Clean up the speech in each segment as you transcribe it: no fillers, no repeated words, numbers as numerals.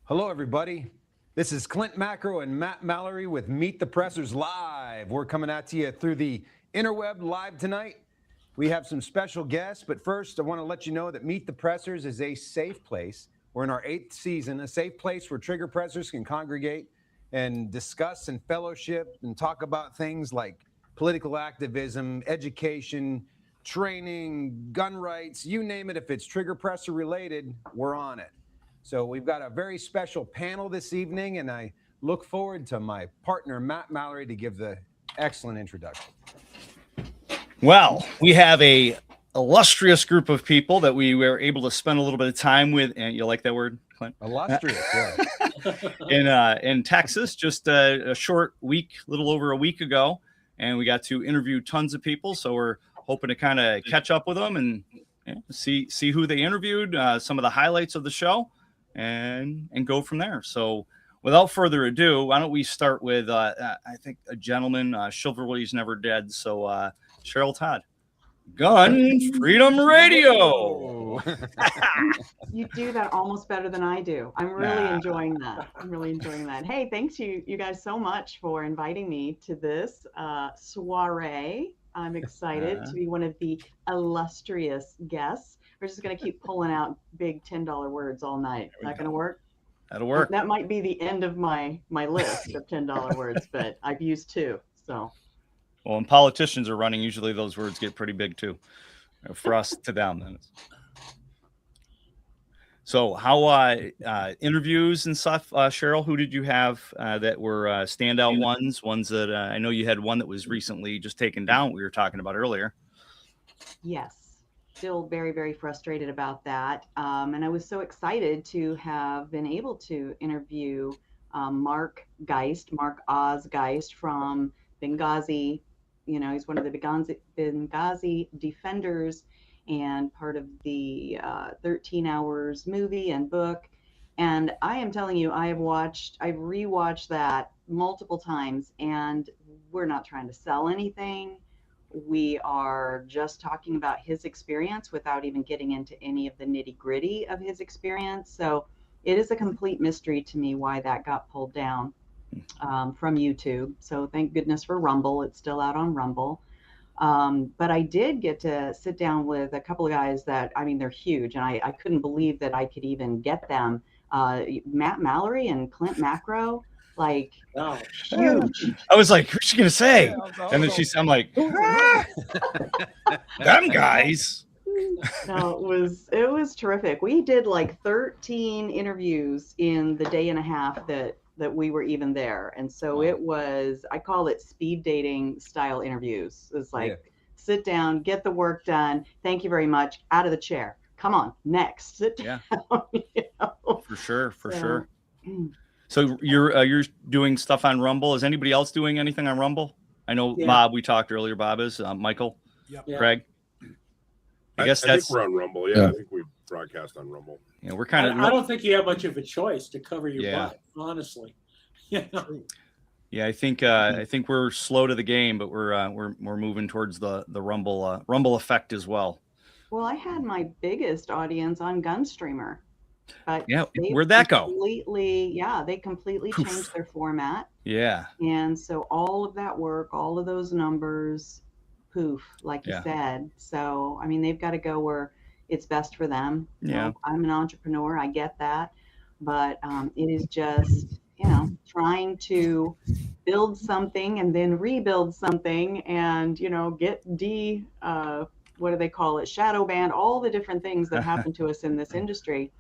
Hello, everybody. This is Klint Macro and Matt Mallory with Meet the Pressers Live. We're coming at you through the interweb live tonight. We have some special guests, but first, I want to let you know that Meet the Pressers is a safe place. We're in our 8th season, a safe place where trigger pressers can congregate and discuss and fellowship and talk about things like political activism, education, training, gun rights, you name it. If it's trigger presser related, we're on it. So we've got a very special panel this evening, and I look forward to my partner, Matt Mallory, to give the excellent introduction. Well, we have a illustrious group of people that we were able to spend a little bit of time with. And you like that word, Clint? Illustrious, yeah. In Texas, just a short week, little over a week ago. And we got to interview tons of people. So we're hoping to kind of catch up with them and see who they interviewed, some of the highlights of the show, and go from there. So without further ado, why don't we start with, I think, a gentleman, chivalry's never dead. So Cheryl Todd, Gun Freedom Radio. You do that almost better than I do. I'm really enjoying that. Hey, thanks you guys so much for inviting me to this soiree. I'm excited to be one of the illustrious guests. We're just going to keep pulling out big $10 words all night. Not going to work? That'll work. That might be the end of my list of $10 words, but I've used 2. So. Well, when politicians are running, usually those words get pretty big too. For us to them, then. So, how interviews and stuff, Cheryl? Who did you have that were standout ones that I know you had one that was recently just taken down? We were talking about earlier. Yes, still very, very frustrated about that, and I was so excited to have been able to interview Mark Oz Geist from Benghazi. You know, he's one of the Benghazi defenders and part of the 13 Hours movie and book. And I am telling you, I've rewatched that multiple times, and we're not trying to sell anything. We are just talking about his experience without even getting into any of the nitty gritty of his experience. So it is a complete mystery to me why that got pulled down from YouTube. So thank goodness for Rumble. It's still out on Rumble. But I did get to sit down with a couple of guys that, I mean, they're huge, and I couldn't believe that I could even get them. Matt Mallory and Klint Macro, like, huge. I was like, who's she gonna say? And then I'm like, them guys. No, it was terrific. We did like 13 interviews in the day and a half that we were even there. And so It was, I call it speed dating style interviews. It's like, sit down, get the work done. Thank you very much. Out of the chair. Come on, next. Sit down. You know? For sure. So you're doing stuff on Rumble. Is anybody else doing anything on Rumble? I know Bob, we talked earlier. Bob is Michael, Craig. I think we're on Rumble. Yeah, I think we broadcast on Rumble. Yeah, we're kind of. I don't think you have much of a choice to cover your butt, honestly. Yeah, I think we're slow to the game, but we're moving towards the Rumble effect as well. Well, I had my biggest audience on Gunstreamer, but where'd that go? They completely changed their format. Yeah, and so all of that work, all of those numbers, poof, like you said. So I mean, they've got to go where it's best for them. Yeah, I'm an entrepreneur. I get that, but it is just, trying to build something and then rebuild something and, get what do they call it? Shadow ban, all the different things that happen to us in this industry.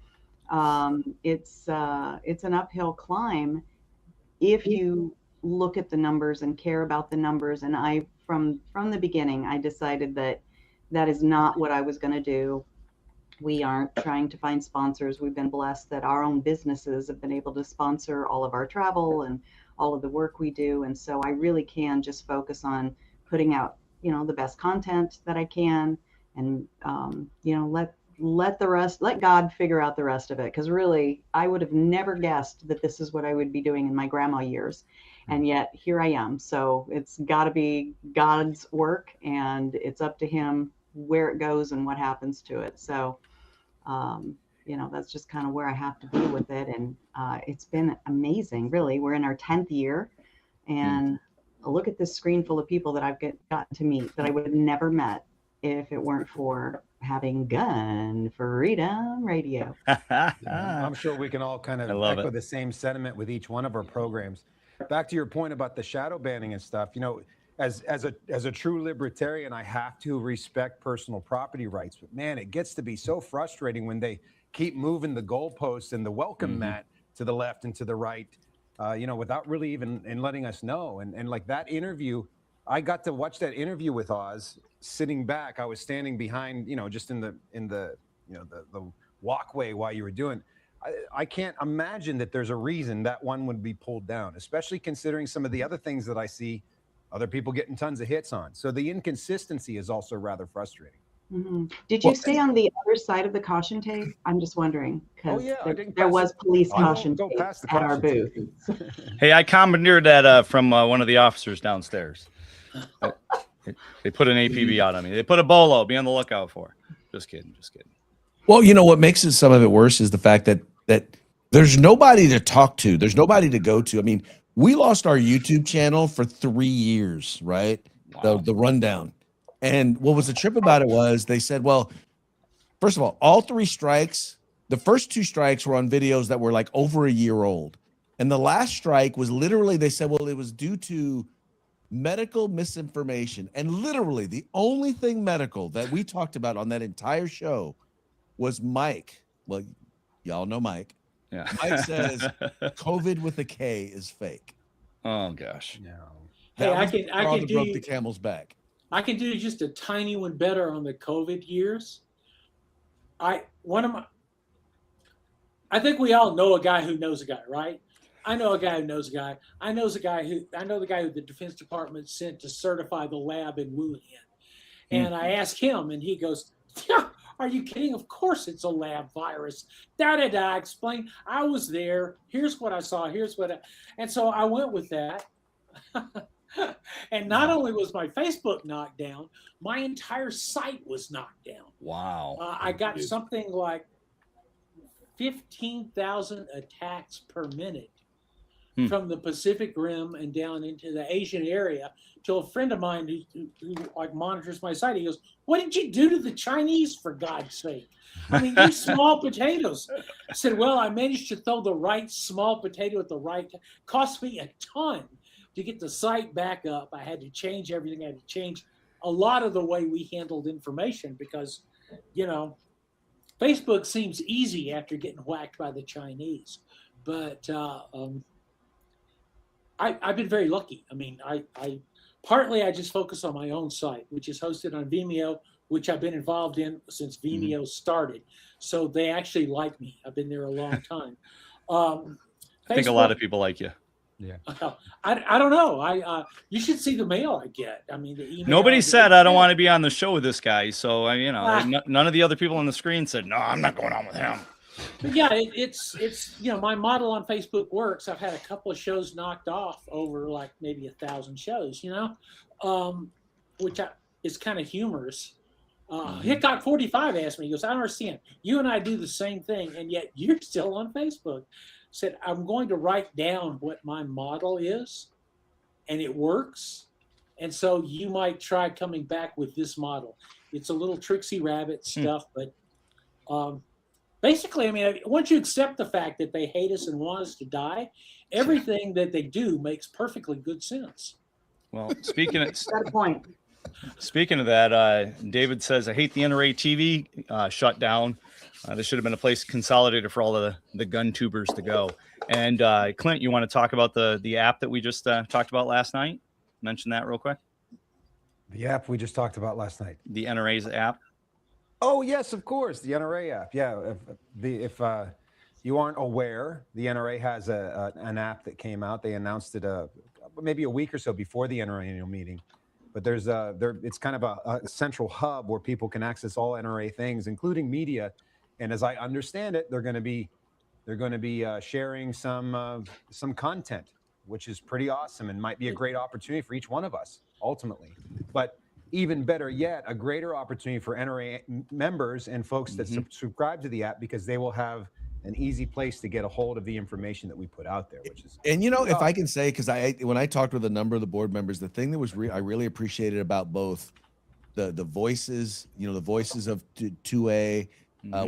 It's an uphill climb if you look at the numbers and care about the numbers. And I, from the beginning, I decided that is not what I was going to do. We aren't trying to find sponsors. We've been blessed that our own businesses have been able to sponsor all of our travel and all of the work we do. And so I really can just focus on putting out, the best content that I can, and, let God figure out the rest of it. Because really, I would have never guessed that this is what I would be doing in my grandma years. And yet here I am. So it's got to be God's work, and it's up to him where it goes and what happens to it. So that's just kind of where I have to be with it. And it's been amazing, really. We're in our 10th year, and look at this screen full of people that I've gotten to meet that I would have never met if it weren't for having Gun Freedom Radio. I'm sure we can all kind of echo the same sentiment with each one of our programs. Back to your point about the shadow banning and stuff, as a true libertarian, I have to respect personal property rights. But man, it gets to be so frustrating when they keep moving the goalposts and the welcome mat to the left and to the right, without really even letting us know. And like that interview, I got to watch that interview with Oz sitting back. I was standing behind, just in the walkway while you were doing. I can't imagine that there's a reason that one would be pulled down, especially considering some of the other things that I see other people getting tons of hits on. So the inconsistency is also rather frustrating. Did you stay on the other side of the caution tape? I'm just wondering, because there was police caution tape at our booth. Hey, I commandeered that from one of the officers downstairs. They put an APB out on me. They put a bolo. Be on the lookout for. Just kidding. Well, what makes some of it worse is the fact that there's nobody to talk to. There's nobody to go to. I mean, we lost our YouTube channel for 3 years, right? Wow. The rundown. And what was the trip about it was they said, well, first of all 3 strikes, the first 2 strikes were on videos that were like over a year old. And the last strike was literally, they said, well, it was due to medical misinformation. And literally the only thing medical that we talked about on that entire show was Mike. Well, y'all know Mike. Yeah. Mike says COVID with a K is fake. Oh gosh. No. Hey, I can do broke the camel's back. I can do just a tiny one better on the COVID years. I think we all know a guy who knows a guy, right? I know a guy who knows a guy. I know the guy who the Defense Department sent to certify the lab in Wuhan. And I asked him, and he goes, yeah, are you kidding? Of course it's a lab virus. I explained, I was there. Here's what I saw. And so I went with that. And not only was my Facebook knocked down, my entire site was knocked down. Wow. I got something like 15,000 attacks per minute from the Pacific Rim and down into the Asian area, till a friend of mine who like monitors my site, he goes, what did you do to the Chinese, for God's sake? I mean, you small potatoes. I said, well, I managed to throw the right small potato at the right time. Cost me a ton to get the site back up. I had to change everything. I had to change a lot of the way we handled information because, Facebook seems easy after getting whacked by the Chinese. But I've been very lucky. I mean, I just focus on my own site, which is hosted on Vimeo, which I've been involved in since Vimeo started. So they actually like me. I've been there a long time. I think a lot of people like you. Yeah. I don't know. You should see the mail I get. I mean, the email. Nobody said I don't want to be on the show with this guy. So none of the other people on the screen said, no, I'm not going on with him. But yeah, it's my model on Facebook works. I've had a couple of shows knocked off over like maybe 1,000 shows, which is kind of humorous. Hickok 45 asked me, he goes, I don't understand. You and I do the same thing, and yet you're still on Facebook. Said, I'm going to write down what my model is, and it works. And so you might try coming back with this model. It's a little tricksy rabbit stuff, but basically, I mean, once you accept the fact that they hate us and want us to die, everything that they do makes perfectly good sense. Well, speaking of Got a point. Speaking of that, David says, I hate the NRA TV shut down. There should have been a place consolidated for all of the gun tubers to go. And Klint, you want to talk about the app that we just talked about last night? Mention that real quick. The app we just talked about last night. The NRA's app. Oh, yes, of course. The NRA app. Yeah. If you aren't aware, the NRA has an app that came out. They announced it maybe a week or so before the NRA annual meeting. But it's kind of a central hub where people can access all NRA things, including media. And as I understand it, they're going to be sharing some content, which is pretty awesome and might be a great opportunity for each one of us ultimately. But even better yet, a greater opportunity for NRA members and folks that subscribe to the app, because they will have an easy place to get a hold of the information that we put out there, which is. And if I can say, because when I talked with a number of the board members, the thing that was I really appreciated about both the voices, the voices of 2A,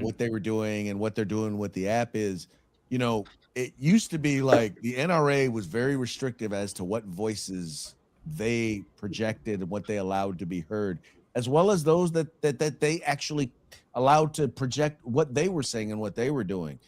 what they were doing and what they're doing with the app is, it used to be like the NRA was very restrictive as to what voices they projected and what they allowed to be heard, as well as those that they actually allowed to project what they were saying and what they were doing.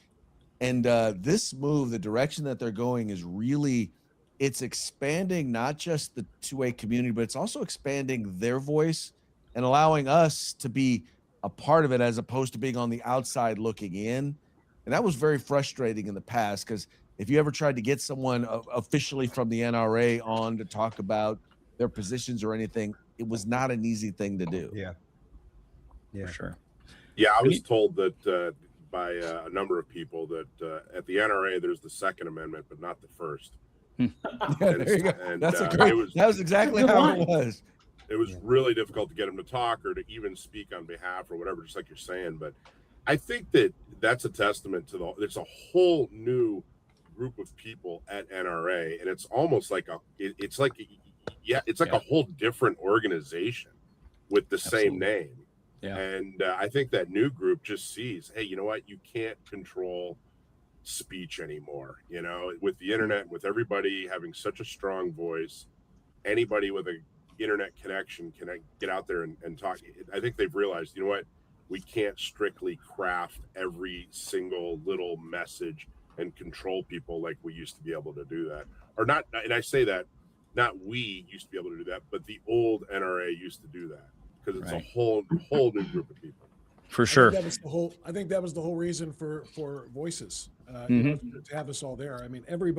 And this move, the direction that they're going is really, it's expanding not just the 2A community, but it's also expanding their voice and allowing us to be a part of it as opposed to being on the outside looking in. And that was very frustrating in the past, because if you ever tried to get someone officially from the NRA on to talk about their positions or anything, it was not an easy thing to do. Yeah. For sure. Yeah, I was told that by a number of people that at the NRA there's the Second Amendment, but not the First. Yeah, there you go. And, That's that was exactly how it was. It was really difficult to get them to talk or to even speak on behalf or whatever, just like you're saying. But I think that that's a testament to there's a whole new group of people at NRA, and it's almost like it's like a whole different organization with the same name. Yeah. And I think that new group just sees, hey, you know what? You can't control speech anymore. With the internet, with everybody having such a strong voice, anybody with a internet connection can get out there and talk. I think they've realized, you know what? We can't strictly craft every single little message and control people like we used to be able to do that. Or not, and I say that, not we used to be able to do that, but the old NRA used to do that. Because it's a whole new group of people. For sure. I think that was the whole reason for Voices, to have us all there. I mean, every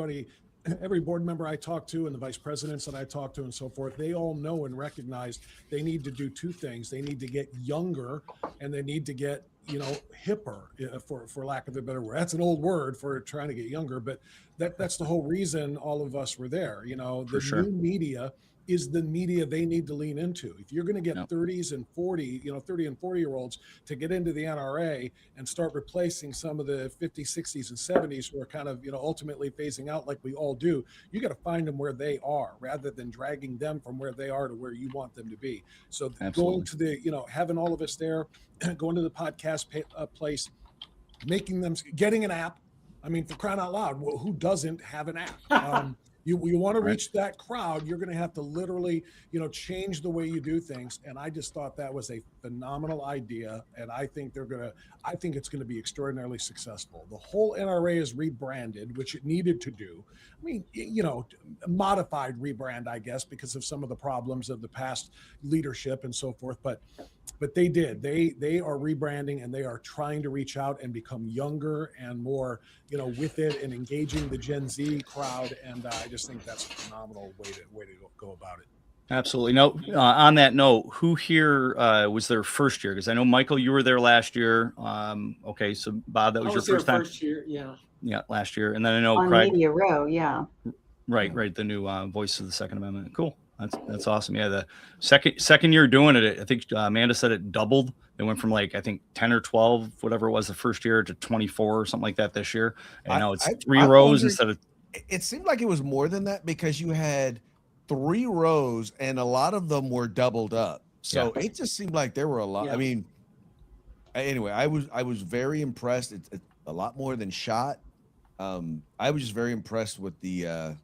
board member I talked to and the vice presidents that I talked to and so forth, they all know and recognize they need to do two things. They need to get younger, and they need to get, hipper, for lack of a better word. That's an old word for trying to get younger, but that's the whole reason all of us were there. The new media is the media they need to lean into. If you're going to get 30s and 40, 30 and 40-year-olds to get into the NRA and start replacing some of the 50s, 60s, and 70s who are kind of, ultimately phasing out like we all do, you got to find them where they are rather than dragging them from where they are to where you want them to be. So going to the, having all of us there, going to the podcast place, getting an app. I mean, for crying out loud, who doesn't have an app? You want to reach that crowd, you're going to have to literally, change the way you do things. And I just thought that was a phenomenal idea. And I think it's going to be extraordinarily successful. The whole NRA is rebranded, which it needed to do. I mean, modified rebrand, I guess, because of some of the problems of the past leadership and so forth. But they did. They are rebranding, and they are trying to reach out and become younger and more, with it, and engaging the Gen Z crowd. And I just think that's a phenomenal way to go about it. Absolutely. No. On that note, who here was their first year? Because I know, Michael, you were there last year. Okay, so Bob, that was your first time. First year, yeah. Yeah, last year, and then I know on Craig. Media Row, yeah. Right. The new voice of the Second Amendment. Cool. That's awesome. Yeah, the second year doing it, I think Amanda said it doubled. It went from 10 or 12, whatever it was, the first year, to 24 or something like that this year. And now it's 3 rows instead of. It seemed like it was more than that, because you had 3 rows and a lot of them were doubled up. So it just seemed like there were a lot. Yeah. I mean, anyway, I was very impressed. It's a lot more than shot. I was just very impressed with the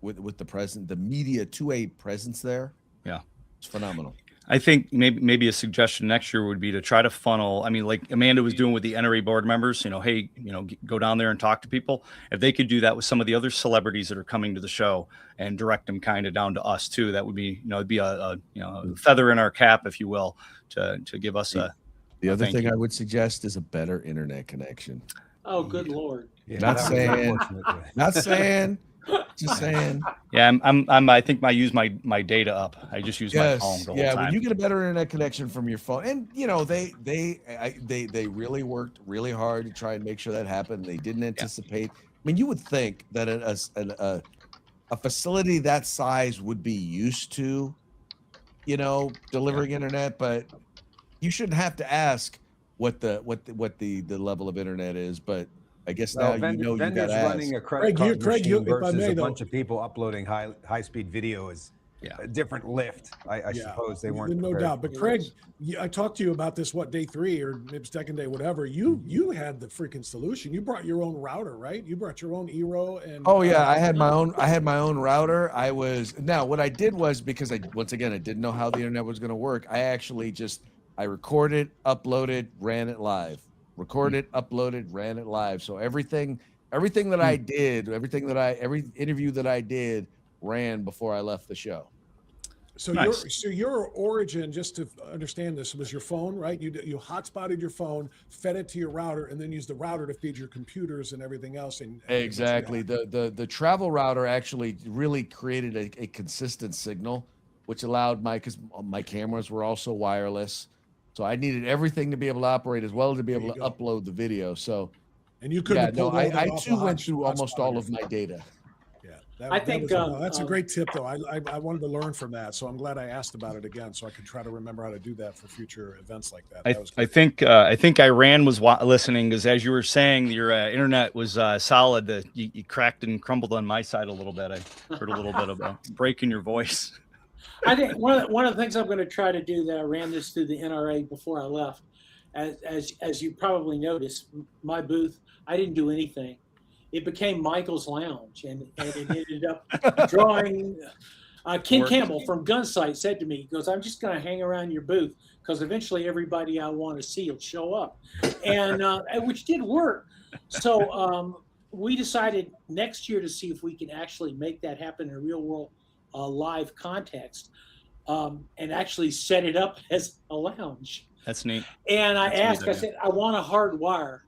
with the media 2A presence there. Yeah, it's phenomenal. I think maybe a suggestion next year would be to try to funnel. I mean, like Amanda was doing with the NRA board members, hey, go down there and talk to people. If they could do that with some of the other celebrities that are coming to the show and direct them kind of down to us too, that would be, it'd be a feather in our cap, if you will, to give us the other thing I would suggest is a better internet connection. Oh, good Lord. Yeah, not saying, just saying. Yeah, I think I use my data up. I just use my phone the whole time. When you get a better internet connection from your phone, and they really worked really hard to try and make sure that happened. They didn't anticipate. I mean, you would think that a facility that size would be used to, delivering internet, but you shouldn't have to ask what the level of internet is. But I guess now you got vendors to ask. running a credit card Craig, machine if I versus may, a though. bunch of people uploading high speed video is a different lift. I suppose they weren't no prepared. doubt. But Craig, I talked to you about this day 3 or maybe second day, whatever. You had the freaking solution. You brought your own router, right? You brought your own Eero and I had my own router. What I did was, because I didn't know how the internet was going to work. I recorded, uploaded, ran it live. Recorded, uploaded, ran it live. So everything that I did, every interview that I did ran before I left the show. So Nice. your origin, just to understand this, was your phone, right? You hotspotted your phone, fed it to your router, and then used the router to feed your computers and everything else. And Exactly. The travel router actually really created a consistent signal, which allowed because my cameras were also wireless. So I needed everything to be able to operate as well as to be able to upload the video. So, and you couldn't. I too went through almost all of my data. Yeah, I think that's a great tip, though. I wanted to learn from that, so I'm glad I asked about it again, so I could try to remember how to do that for future events like that. I think Iran was listening, because as you were saying, your internet was solid. You cracked and crumbled on my side a little bit. I heard a little bit of a break in your voice. I think one of the things I'm going to try to do, that I ran this through the NRA before I left, as you probably noticed, my booth, I didn't do anything. It became Michael's Lounge, and it ended up drawing. Ken Campbell from Gunsight said to me, he goes, "I'm just going to hang around your booth because eventually everybody I want to see will show up," and which did work. So we decided next year to see if we can actually make that happen in a real world live context, and actually set it up as a lounge. That's neat. And I said, I want a hard wire.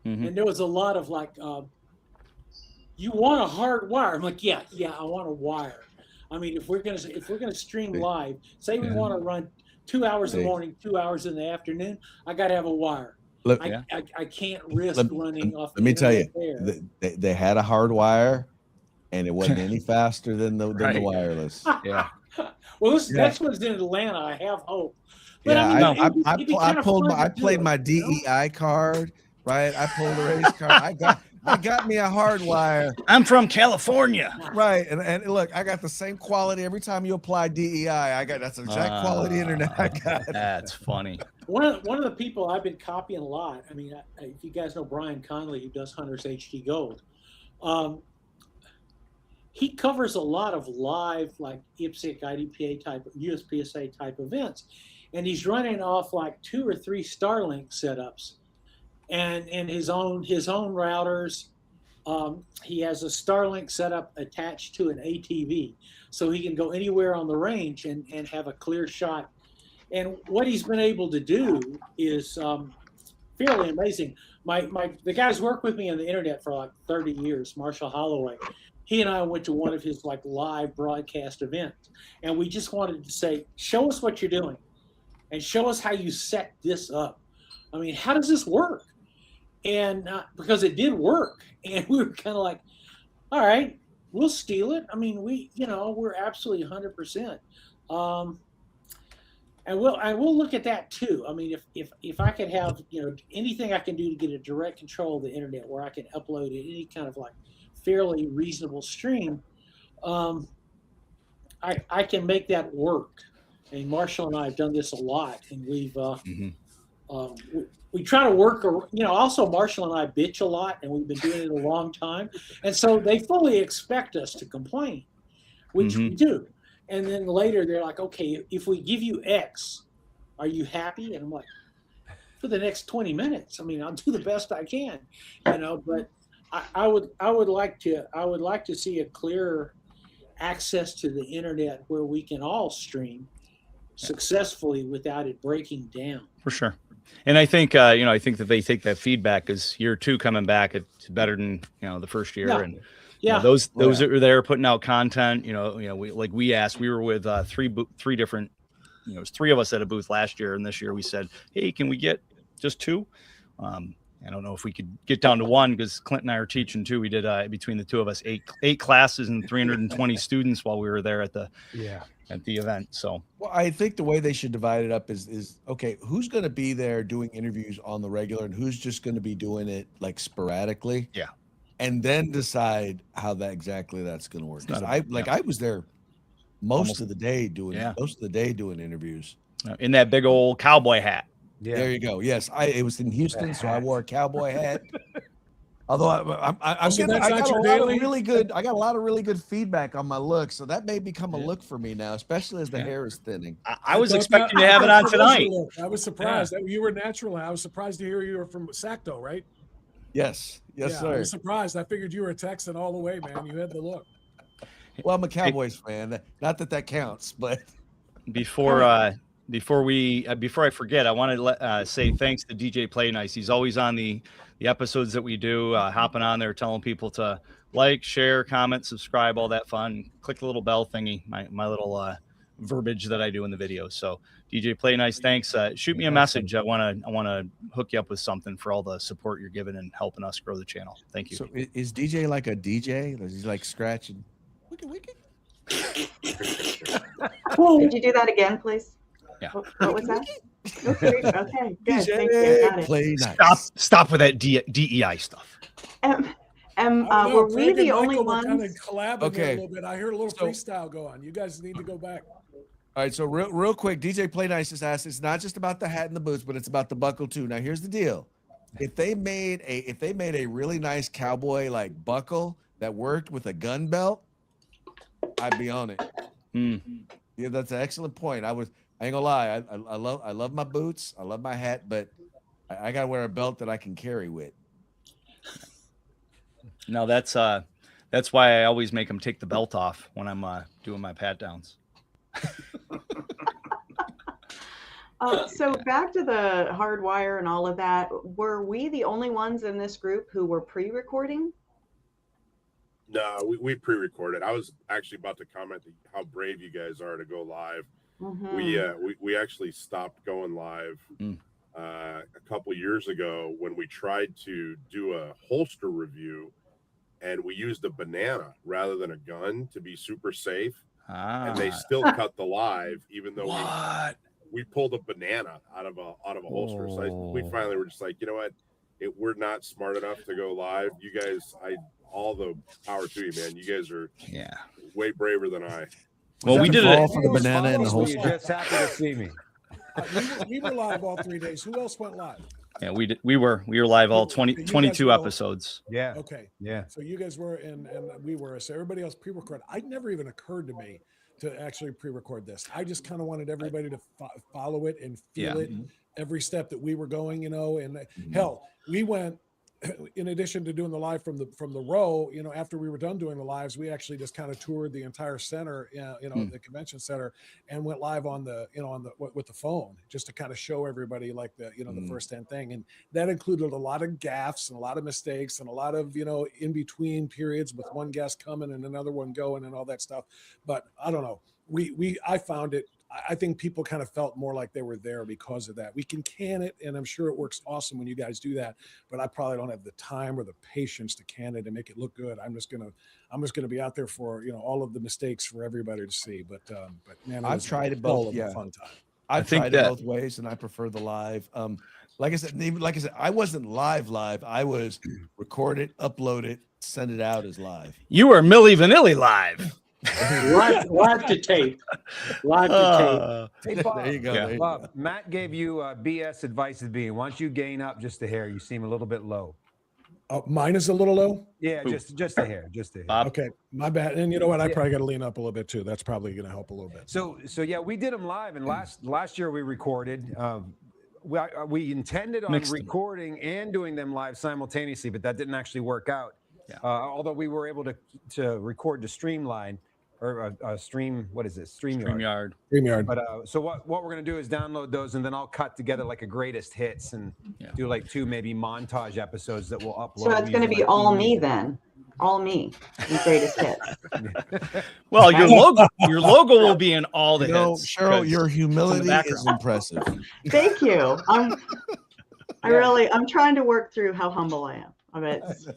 Mm-hmm. And there was a lot of like, you want a hard wire? I'm like, yeah, I want a wire. I mean, if we're gonna stream live, say we want to run 2 hours in the morning, 2 hours in the afternoon, I got to have a wire. Look, I can't risk running off. Let me tell you, they had a hard wire, and it wasn't any faster than the wireless. Yeah. Well, that's what's in Atlanta. I have hope. But I played my DEI card, right? I pulled a race card. I got me a hard wire. I'm from California. Right. And look, I got the same quality every time you apply DEI. That's the exact quality internet I got. That's funny. One of the people I've been copying a lot, I mean, if you guys know Brian Conley, who does Hunters HD Gold, he covers a lot of live, like IPSC, IDPA type, USPSA type events. And he's running off like 2 or 3 Starlink setups, and his own routers. He has a Starlink setup attached to an ATV, so he can go anywhere on the range and have a clear shot. And what he's been able to do is fairly amazing. The guys worked with me on the internet for like 30 years, Marshall Holloway. He and I went to one of his like live broadcast events, and we just wanted to say, show us what you're doing and show us how you set this up. I mean, how does this work? And because it did work, and we were kind of like, all right, we'll steal it. I mean, we're absolutely 100%. And we'll look at that too. I mean, if I could have, anything I can do to get a direct control of the internet where I can upload any kind of like fairly reasonable stream, I can make that work. And Marshall and I have done this a lot, and we've we try to work. Also Marshall and I bitch a lot, and we've been doing it a long time, and so they fully expect us to complain, which we do. And then later they're like, okay, if we give you X, are you happy? And I'm like, for the next 20 minutes. I mean, I'll do the best I can, but I would like to see a clearer access to the internet where we can all stream successfully without it breaking down. For sure. And I think I think that they take that feedback as year 2 coming back, it's better than the first year. Yeah. And Yeah, those that are there putting out content, we were with three different, it was 3 of us at a booth last year, and this year we said, hey, can we get just 2? I don't know if we could get down to one because Klint and I are teaching too. We did between the two of us eight classes and 320 students while we were there at the event. So Well, I think the way they should divide it up is okay, who's going to be there doing interviews on the regular and who's just going to be doing it like sporadically? Yeah. And then decide how that's going to work. Because I was there most of the day doing interviews. In that big old cowboy hat. Yeah. There you go. Yes, it was in Houston, so I wore a cowboy hat. Although I got a lot of really good feedback on my look, so that may become a look for me now, especially as the hair is thinning. I was expecting to have it on tonight. I was surprised that you were natural. I was surprised to hear you were from Sacto, right? Yes, sir. I was surprised. I figured you were Texan all the way, man. You had the look. Well, I'm a Cowboys fan. Not that counts, but before I forget, I want to say thanks to DJ Play Nice. He's always on the episodes that we do, hopping on there, telling people to like, share, comment, subscribe, all that fun. Click the little bell thingy, my little verbiage that I do in the videos. So DJ Play Nice, thanks. Shoot me a message. I want to hook you up with something for all the support you're giving and helping us grow the channel. Thank you. So is DJ like a DJ? Is he like scratching? Wicked. Could you do that again, please? Yeah. What was that? Okay, good. Thank you. Play nice. Stop with that DEI stuff. Were we the only ones? Kind of collabing Okay. a little bit. I heard a little freestyle go on. You guys need to go back. All right, so real quick, DJ Play Nice just asked, it's not just about the hat and the boots, but it's about the buckle too. Now here's the deal. If they made a really nice cowboy like buckle that worked with a gun belt, I'd be on it. Yeah, that's an excellent point. I ain't gonna lie. I love my boots. I love my hat, but I gotta wear a belt that I can carry with. No, that's why I always make them take the belt off when I'm doing my pat downs. So back to the hardwire and all of that. Were we the only ones in this group who were pre-recording? No, we pre-recorded. I was actually about to comment how brave you guys are to go live. Mm-hmm. We actually stopped going live a couple years ago when we tried to do a holster review, and we used a banana rather than a gun to be super safe. And they still cut the live, even though we pulled a banana out of a holster. So we finally were just like, you know what, we're not smart enough to go live. You guys, all the power to you, man. You guys are way braver than I. Well, we did it for the banana and the holster. You're just happy to see me. We were live all 3 days. Who else went live? Yeah, we did. We were live all 22 episodes. Yeah. Okay. Yeah. So you guys were and we were. So everybody else pre-recorded. It never even occurred to me to actually pre-record this. I just kind of wanted everybody to follow it and feel it every step that we were going, and hell, we went, in addition to doing the live from the row, after we were done doing the lives, we actually just kind of toured the entire center, the convention center, and went live on the, with the phone, just to kind of show everybody like the, the first-hand thing. And that included a lot of gaffes and a lot of mistakes and a lot of, in between periods with one guest coming and another one going and all that stuff. But I don't know. I found it. I think people kind of felt more like they were there because of that. We can it, and I'm sure it works awesome when you guys do that. But I probably don't have the time or the patience to can it and make it look good. I'm just gonna be out there for all of the mistakes for everybody to see. But man, I've tried it both. Yeah, fun time. I've tried it both ways, and I prefer the live. Like I said, I wasn't live. I was recorded, uploaded, send it out as live. You were Milli Vanilli live. live to tape. Hey, Bob, there you go. Yeah. Bob, Matt gave you BS advice at the beginning. Why don't you gain up just a hair? You seem a little bit low. Mine is a little low. Yeah, just a hair, Bob? Okay, my bad. And you know what? I probably got to lean up a little bit too. That's probably going to help a little bit. So yeah, we did them live, and last year we recorded. We intended on recording and doing them live simultaneously, but that didn't actually work out. Yeah. Although we were able to record to Streamline. Or stream, what is this? StreamYard. But so what we're gonna do is download those, and then I'll cut together like a greatest hits and do like 2 maybe montage episodes that we'll upload. So it's going to be all me then, all me, the greatest hits. Well, your logo will be in all the hits. Cheryl, your humility is impressive. Thank you. I'm trying to work through how humble I am. I mean, it's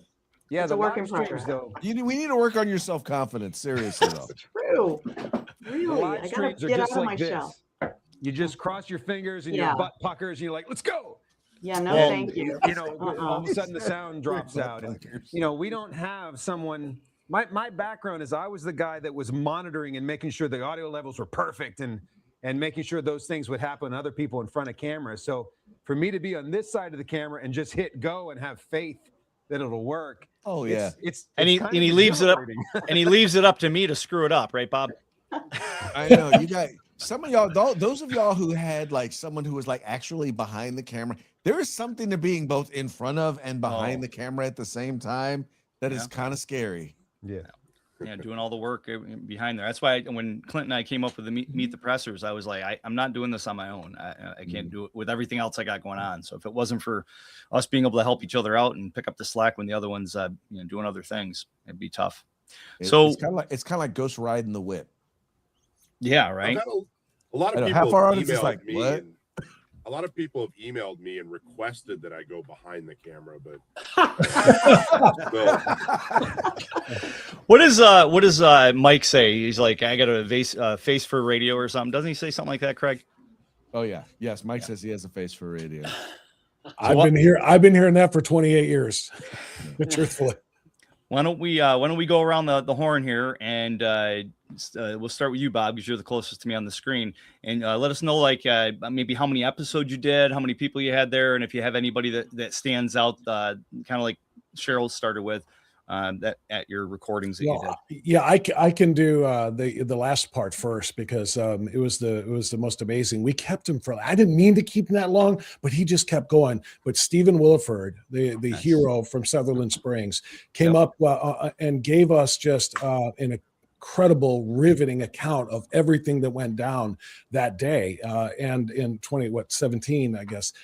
Yeah, It's the a work in live streams, progress. though. We need to work on your self-confidence. Seriously, though. true. The Really, live I gotta streams are get just out of like my this. shell. You just cross your fingers and Yeah. your butt puckers, and you're like, let's go. Yeah, no, Well, thank you. You know, all of a sudden the sound drops out. And, you know, we don't have someone. My background is I was the guy that was monitoring and making sure the audio levels were perfect and making sure those things would happen to other people in front of camera. So for me to be on this side of the camera and just hit go and have faith that it'll work. Oh yeah. It's And he kind of leaves it up exhilarating. and he leaves it up to me to screw it up, right, Bob? I know you got some of y'all. Those of y'all who had like someone who was like actually behind the camera. There is something to being both in front of and behind the camera at the same time that is kind of scary. Yeah. Yeah, doing all the work behind there. That's why when Clint and I came up with the Meet the Pressers, I was like, I'm not doing this on my own. I can't do it with everything else I got going on. So if it wasn't for us being able to help each other out and pick up the slack when the other one's doing other things, it'd be tough. So it's kind of like ghost riding the whip. Yeah, right. A lot of I know, people half our have audience is emailed like, me. what? And a lot of people have emailed me and requested that I go behind the camera, but What does Mike say? He's like, I got a face for radio or something. Doesn't he say something like that, Craig? Oh yeah, yes. Mike says he has a face for radio. I've been hearing that for 28 years. Truthfully. Why don't we go around the horn here and we'll start with you, Bob, because you're the closest to me on the screen, and let us know like maybe how many episodes you did, how many people you had there, and if you have anybody that stands out, kind of like Cheryl started with that at your recordings that you did. Yeah, I can do the last part first because it was the most amazing. We kept him for. I didn't mean to keep him that long, but he just kept going. But Stephen Williford, the Nice. hero from Sutherland Springs, came up and gave us just an incredible, riveting account of everything that went down that day and in 17, I guess.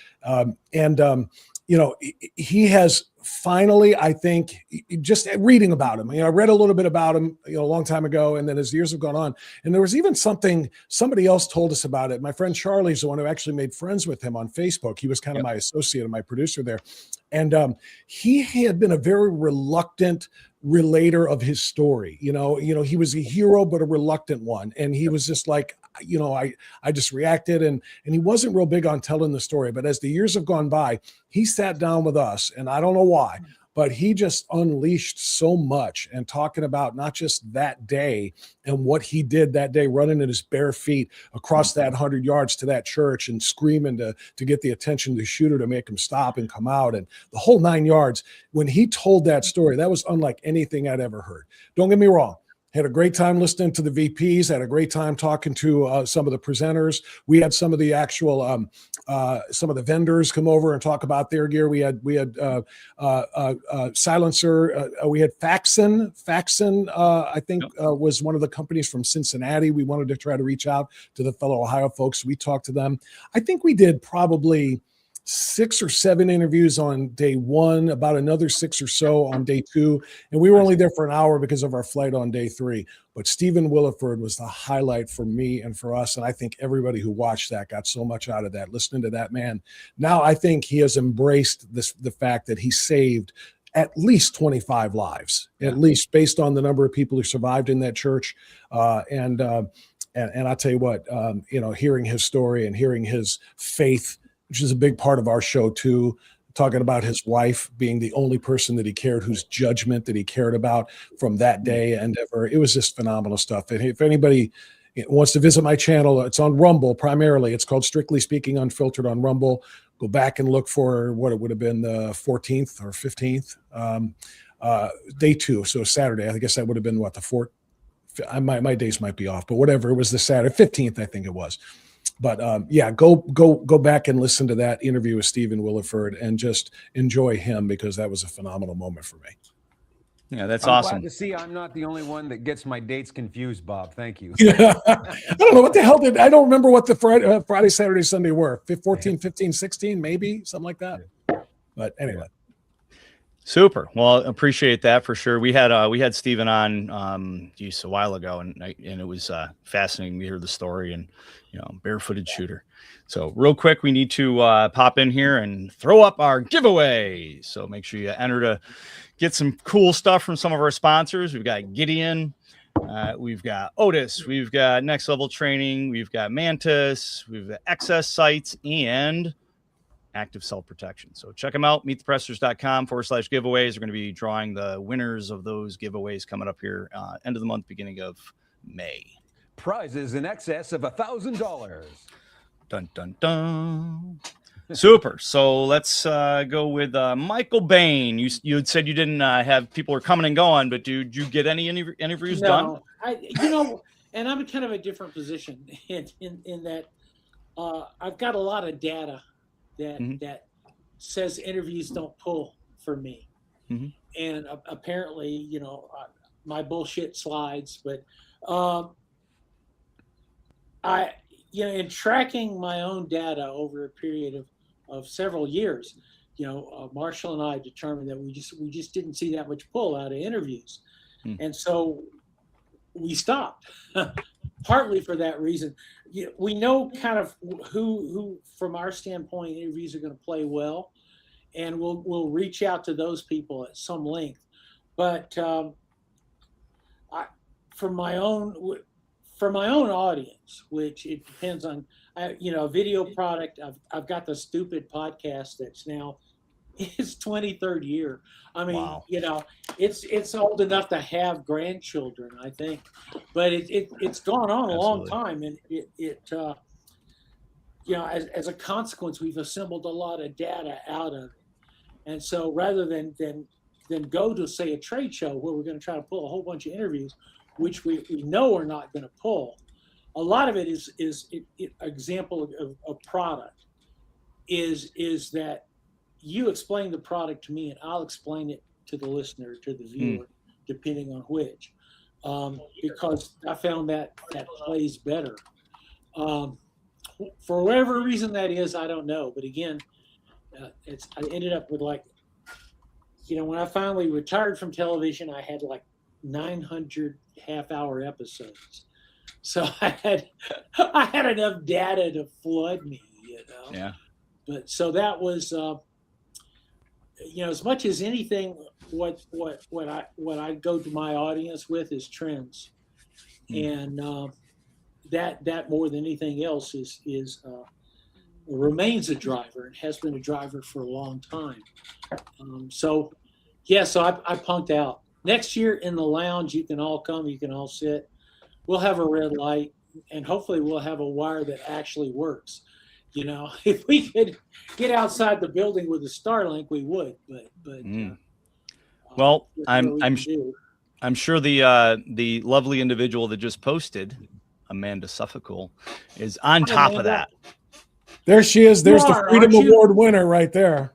You know, he has finally, I think, just reading about him, I read a little bit about him, a long time ago. And then as years have gone on, and there was even somebody else told us about it. My friend Charlie's the one who actually made friends with him on Facebook. He was kind of my associate and my producer there. And he had been a very reluctant relator of his story. You know, he was a hero, but a reluctant one. And he was just like, I just reacted and he wasn't real big on telling the story. But as the years have gone by, he sat down with us, and I don't know why, but he just unleashed so much and talking about not just that day and what he did that day, running in his bare feet across that 100 yards to that church and screaming to get the attention of the shooter to make him stop and come out and the whole 9 yards. When he told that story, that was unlike anything I'd ever heard. Don't get me wrong. Had a great time listening to the VPs, had a great time talking to some of the presenters. We had some of the actual, some of the vendors come over and talk about their gear. We had Silencer. We had Faxon. Faxon, I think, was one of the companies from Cincinnati. We wanted to try to reach out to the fellow Ohio folks. We talked to them. I think we did probably 6 or 7 interviews on day 1, about another 6 or so on day 2. And we were only there for an hour because of our flight on day 3. But Stephen Williford was the highlight for me and for us. And I think everybody who watched that got so much out of that, listening to that man. Now I think he has embraced the fact that he saved at least 25 lives, at least based on the number of people who survived in that church. And I'll tell you what, hearing his story and hearing his faith, which is a big part of our show too, talking about his wife being the only person that he cared, whose judgment that he cared about from that day and ever. It was just phenomenal stuff. And if anybody wants to visit my channel, it's on Rumble primarily. It's called Strictly Speaking Unfiltered on Rumble. Go back and look for what it would have been the 14th or 15th, day 2. So Saturday, I guess that would have been what, the 4th. My days might be off, but whatever. It was the Saturday, 15th, I think it was. But go back and listen to that interview with Stephen Williford and just enjoy him, because that was a phenomenal moment for me. Yeah, that's I'm awesome. glad to see I'm not the only one that gets my dates confused, Bob. Thank you. I don't know what the hell I don't remember what the Friday, Saturday, Sunday were. 14, 15, 16, maybe something like that. But anyway. Super. Well, appreciate that for sure. We had Stephen on a while ago, and it was fascinating to hear the story, and barefooted shooter. So real quick, we need to pop in here and throw up our giveaway. So make sure you enter to get some cool stuff from some of our sponsors. We've got Gideon, we've got Otis, we've got Next Level Training, we've got Mantis, we've got Excess Sites, and Active Self Protection. So check them out, meetthepressers.com/giveaways. We're going to be drawing the winners of those giveaways coming up here end of the month, beginning of May. Prizes in excess of $1,000. Dun, dun, dun. Super. So let's go with Michael Bain. You had said you didn't have people are coming and going, but did you get any interviews done? And I'm in kind of a different position in that I've got a lot of data that says interviews don't pull for me. And apparently, my bullshit slides, but in tracking my own data over a period of several years, Marshall and I determined that we just didn't see that much pull out of interviews. And so we stopped, partly for that reason. We know kind of who from our standpoint, interviews are going to play well, and we'll reach out to those people at some length. But for my own audience, which it depends on, a video product. I've got the stupid podcast that's now its 23rd year. I mean, wow. It's old enough to have grandchildren, I think, but it's gone on a long time, and as a consequence, we've assembled a lot of data out of it. And so rather than go to, say, a trade show where we're going to try to pull a whole bunch of interviews, which we know are not going to pull, a lot of it is example of a product is that you explain the product to me and I'll explain it to the listener, to the viewer, depending on which, because I found that plays better. For whatever reason that is, I don't know. But again, I ended up with when I finally retired from television, I had 900 half-hour episodes. So I had enough data to flood me, Yeah. But so that was, as much as anything, what I go to my audience with is trends, and that more than anything else is remains a driver and has been a driver for a long time. So I punked out. Next year in the lounge, you can all come, you can all sit. We'll have a red light, and hopefully we'll have a wire that actually works. If we could get outside the building with a Starlink, we would. But well, I'm sure the lovely individual that just posted, Amanda Suffolk, is on top of that. There she is. There's the Freedom Award winner right there.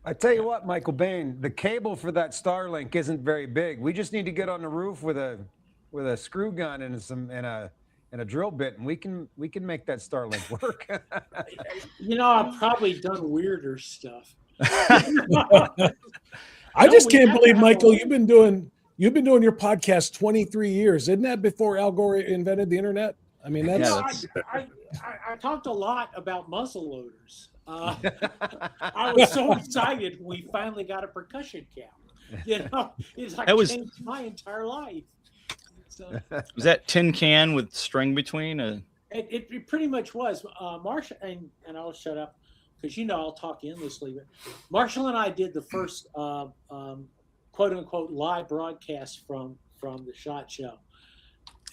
I tell you what, Michael Bain, the cable for that Starlink isn't very big. We just need to get on the roof with a screw gun and a drill bit, and we can make that Starlink work. I've probably done weirder stuff. I just can't believe, Michael, you've been doing your podcast 23 years. Isn't that before Al Gore invented the internet? I mean, that's. I talked a lot about muzzle loaders. I was so excited when we finally got a percussion cap. It's changed my entire life. So, was that tin can with string between? It pretty much was. Marshall and I'll shut up because I'll talk endlessly. But Marshall and I did the first quote unquote live broadcast from the SHOT Show.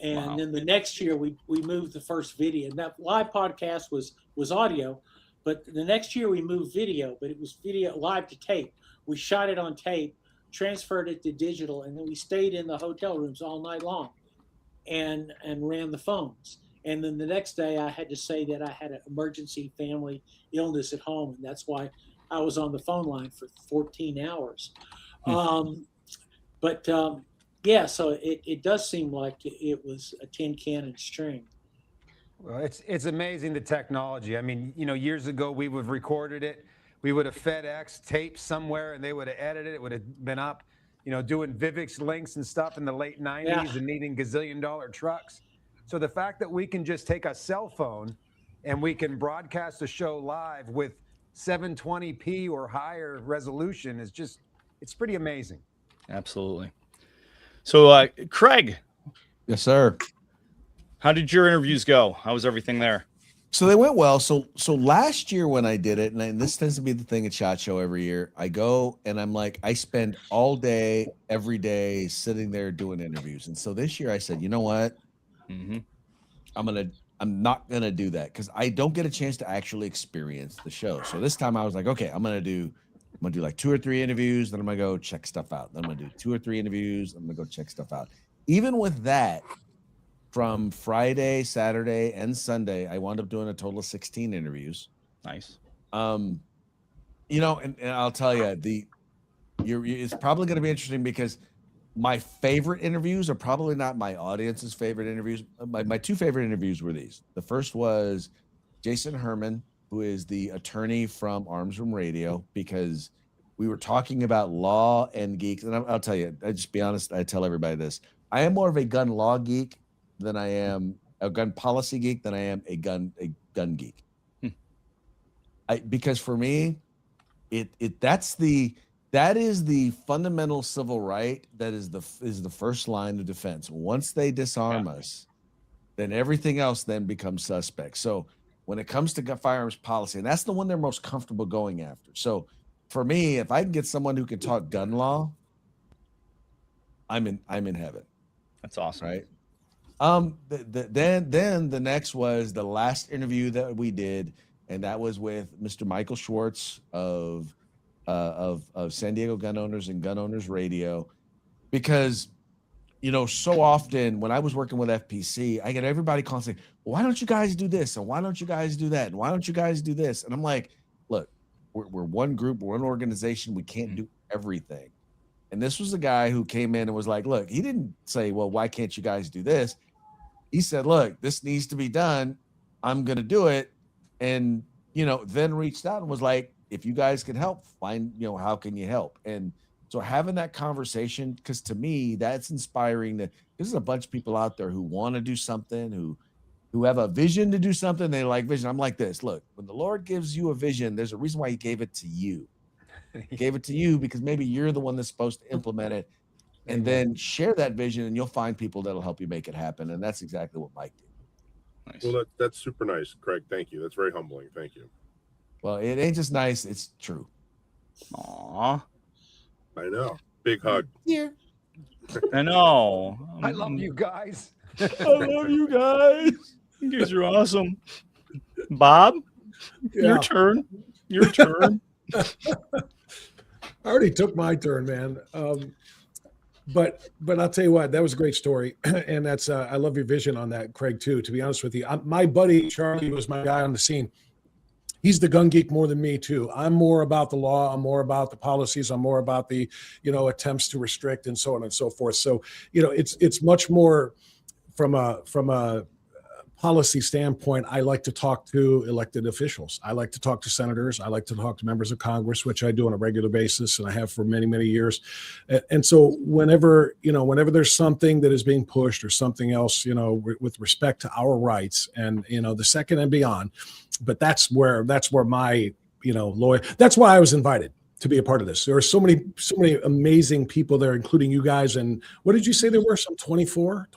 And then the next year we moved the first video. And that live podcast was audio, but the next year we moved video, but it was video live to tape. We shot it on tape, transferred it to digital, and then we stayed in the hotel rooms all night long and ran the phones. And then the next day I had to say that I had an emergency family illness at home, and that's why I was on the phone line for 14 hours. So it does seem like it was a tin can and string. Well, it's amazing, the technology. I mean, years ago we would have recorded it. We would have FedEx taped somewhere and they would have edited it. It would have been up, doing Vivix links and stuff in the late 90s and needing gazillion-dollar trucks. So the fact that we can just take a cell phone and we can broadcast the show live with 720p or higher resolution is just, it's pretty amazing. Absolutely. So, Craig. Yes, sir. How did your interviews go? How was everything there? So they went well. So last year when I did it, and this tends to be the thing at SHOT Show every year, I go and I'm like, I spend all day, every day sitting there doing interviews. And so this year I said, you know what? Mm-hmm. I'm not gonna do that because I don't get a chance to actually experience the show. So this time I was like, okay, I'm gonna do like 2 or 3 interviews, then I'm gonna go check stuff out. Then I'm gonna do 2 or 3 interviews, I'm gonna go check stuff out. Even with that, from Friday, Saturday, and Sunday, I wound up doing a total of 16 interviews. Nice. You know, and I'll tell you, it's probably going to be interesting because my favorite interviews are probably not my audience's favorite interviews. My 2 favorite interviews were these. The first was Jason Herman, who is the attorney from Arms Room Radio, because we were talking about law and geeks. And I'll tell you, I just be honest, I tell everybody this. I am more of a gun law geek than I am a gun policy geek than I am a gun geek. Because for me, that is the fundamental civil right that is the first line of defense. Once they disarm us, then everything else then becomes suspect. So when it comes to firearms policy, and that's the one they're most comfortable going after. So for me, if I can get someone who can talk gun law, I'm in heaven. That's awesome. Right. Then the next was the last interview that we did, and that was with Mr. Michael Schwartz of San Diego Gun Owners and Gun Owners Radio, because you know, so often when I was working with FPC, I get everybody calling saying, well, why don't you guys do this, and why don't you guys do that, and why don't you guys do this? And I'm like, look, we're one group, we're an organization, we can't do everything. And this was a guy who came in and was like, look, he didn't say, well, why can't you guys do this? He said, look, this needs to be done. I'm going to do it. And, you know, then reached out and was like, if you guys can help, how can you help? And so having that conversation, because to me, that's inspiring. That there's a bunch of people out there who want to do something, who have a vision to do something. They like vision. I'm like this. Look, when the Lord gives you a vision, there's a reason why he gave it to you. He gave it to you because maybe you're the one that's supposed to implement it, and then share that vision, and you'll find people that'll help you make it happen. And that's exactly what Mike did. Nice. Well, that's super nice, Craig. Thank you. That's very humbling. Thank you. Well, it ain't just nice; it's true. Aw. I know. Big hug. Yeah. I know. I love you guys. I love you guys. You guys are awesome. Bob, your turn. Your turn. I already took my turn, man. But I'll tell you what, that was a great story, and that's I love your vision on that, Craig. Too. To be honest with you, my buddy Charlie was my guy on the scene. He's the gun geek more than me too. I'm more about the law. I'm more about the policies. I'm more about the attempts to restrict and so on and so forth. So it's much more from a policy standpoint. I like to talk to elected officials. I like to talk to senators. I like to talk to members of Congress, which I do on a regular basis, and I have for many, many years. And so whenever there's something that is being pushed or something else, with respect to our rights and, the Second and beyond, but that's where my, lawyer, that's why I was invited to be a part of this. There are so many amazing people there, including you guys. And what did you say there were? Some 24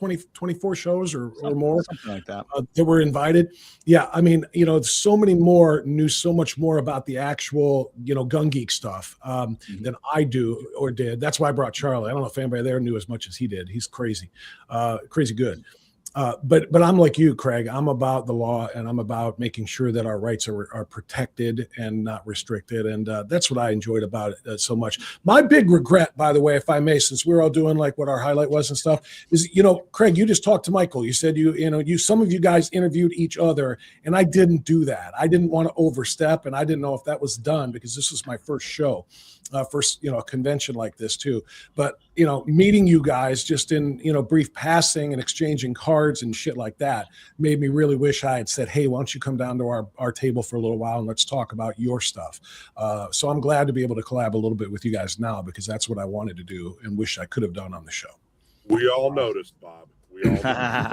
shows or more? Something like that. That were invited. Yeah. I mean, so many more knew so much more about the actual, gun geek stuff than I do or did. That's why I brought Charlie. I don't know if anybody there knew as much as he did. He's crazy, crazy good. But I'm like you, Craig. I'm about the law, and I'm about making sure that our rights are protected and not restricted. And that's what I enjoyed about it so much. My big regret, by the way, if I may, since we're all doing like what our highlight was and stuff, is, Craig, you just talked to Michael. You said some of you guys interviewed each other, and I didn't do that. I didn't want to overstep, and I didn't know if that was done because this was my first show. First, a convention like this too. But, meeting you guys just in, brief passing and exchanging cards and shit like that made me really wish I had said, hey, why don't you come down to our table for a little while and let's talk about your stuff. So I'm glad to be able to collab a little bit with you guys now, because that's what I wanted to do and wish I could have done on the show. We all noticed, Bob. We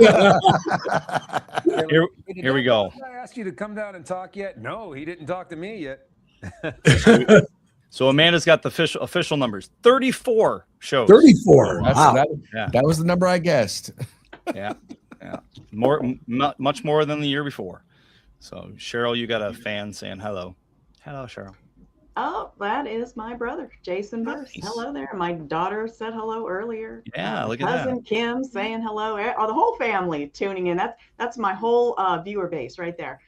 all do. Here we go. Did I ask you to come down and talk yet? No, he didn't talk to me yet. So Amanda's got the official numbers. 34 shows. 34. Wow. Yeah. That was the number I guessed. Yeah. Much more than the year before. So Cheryl, you got a fan saying hello. Hello, Cheryl. Oh, that is my brother, Jason Burst. Nice. Hello there. My daughter said hello earlier. Yeah, look at that. Cousin Kim saying hello. Oh, the whole family tuning in. That's my whole viewer base right there.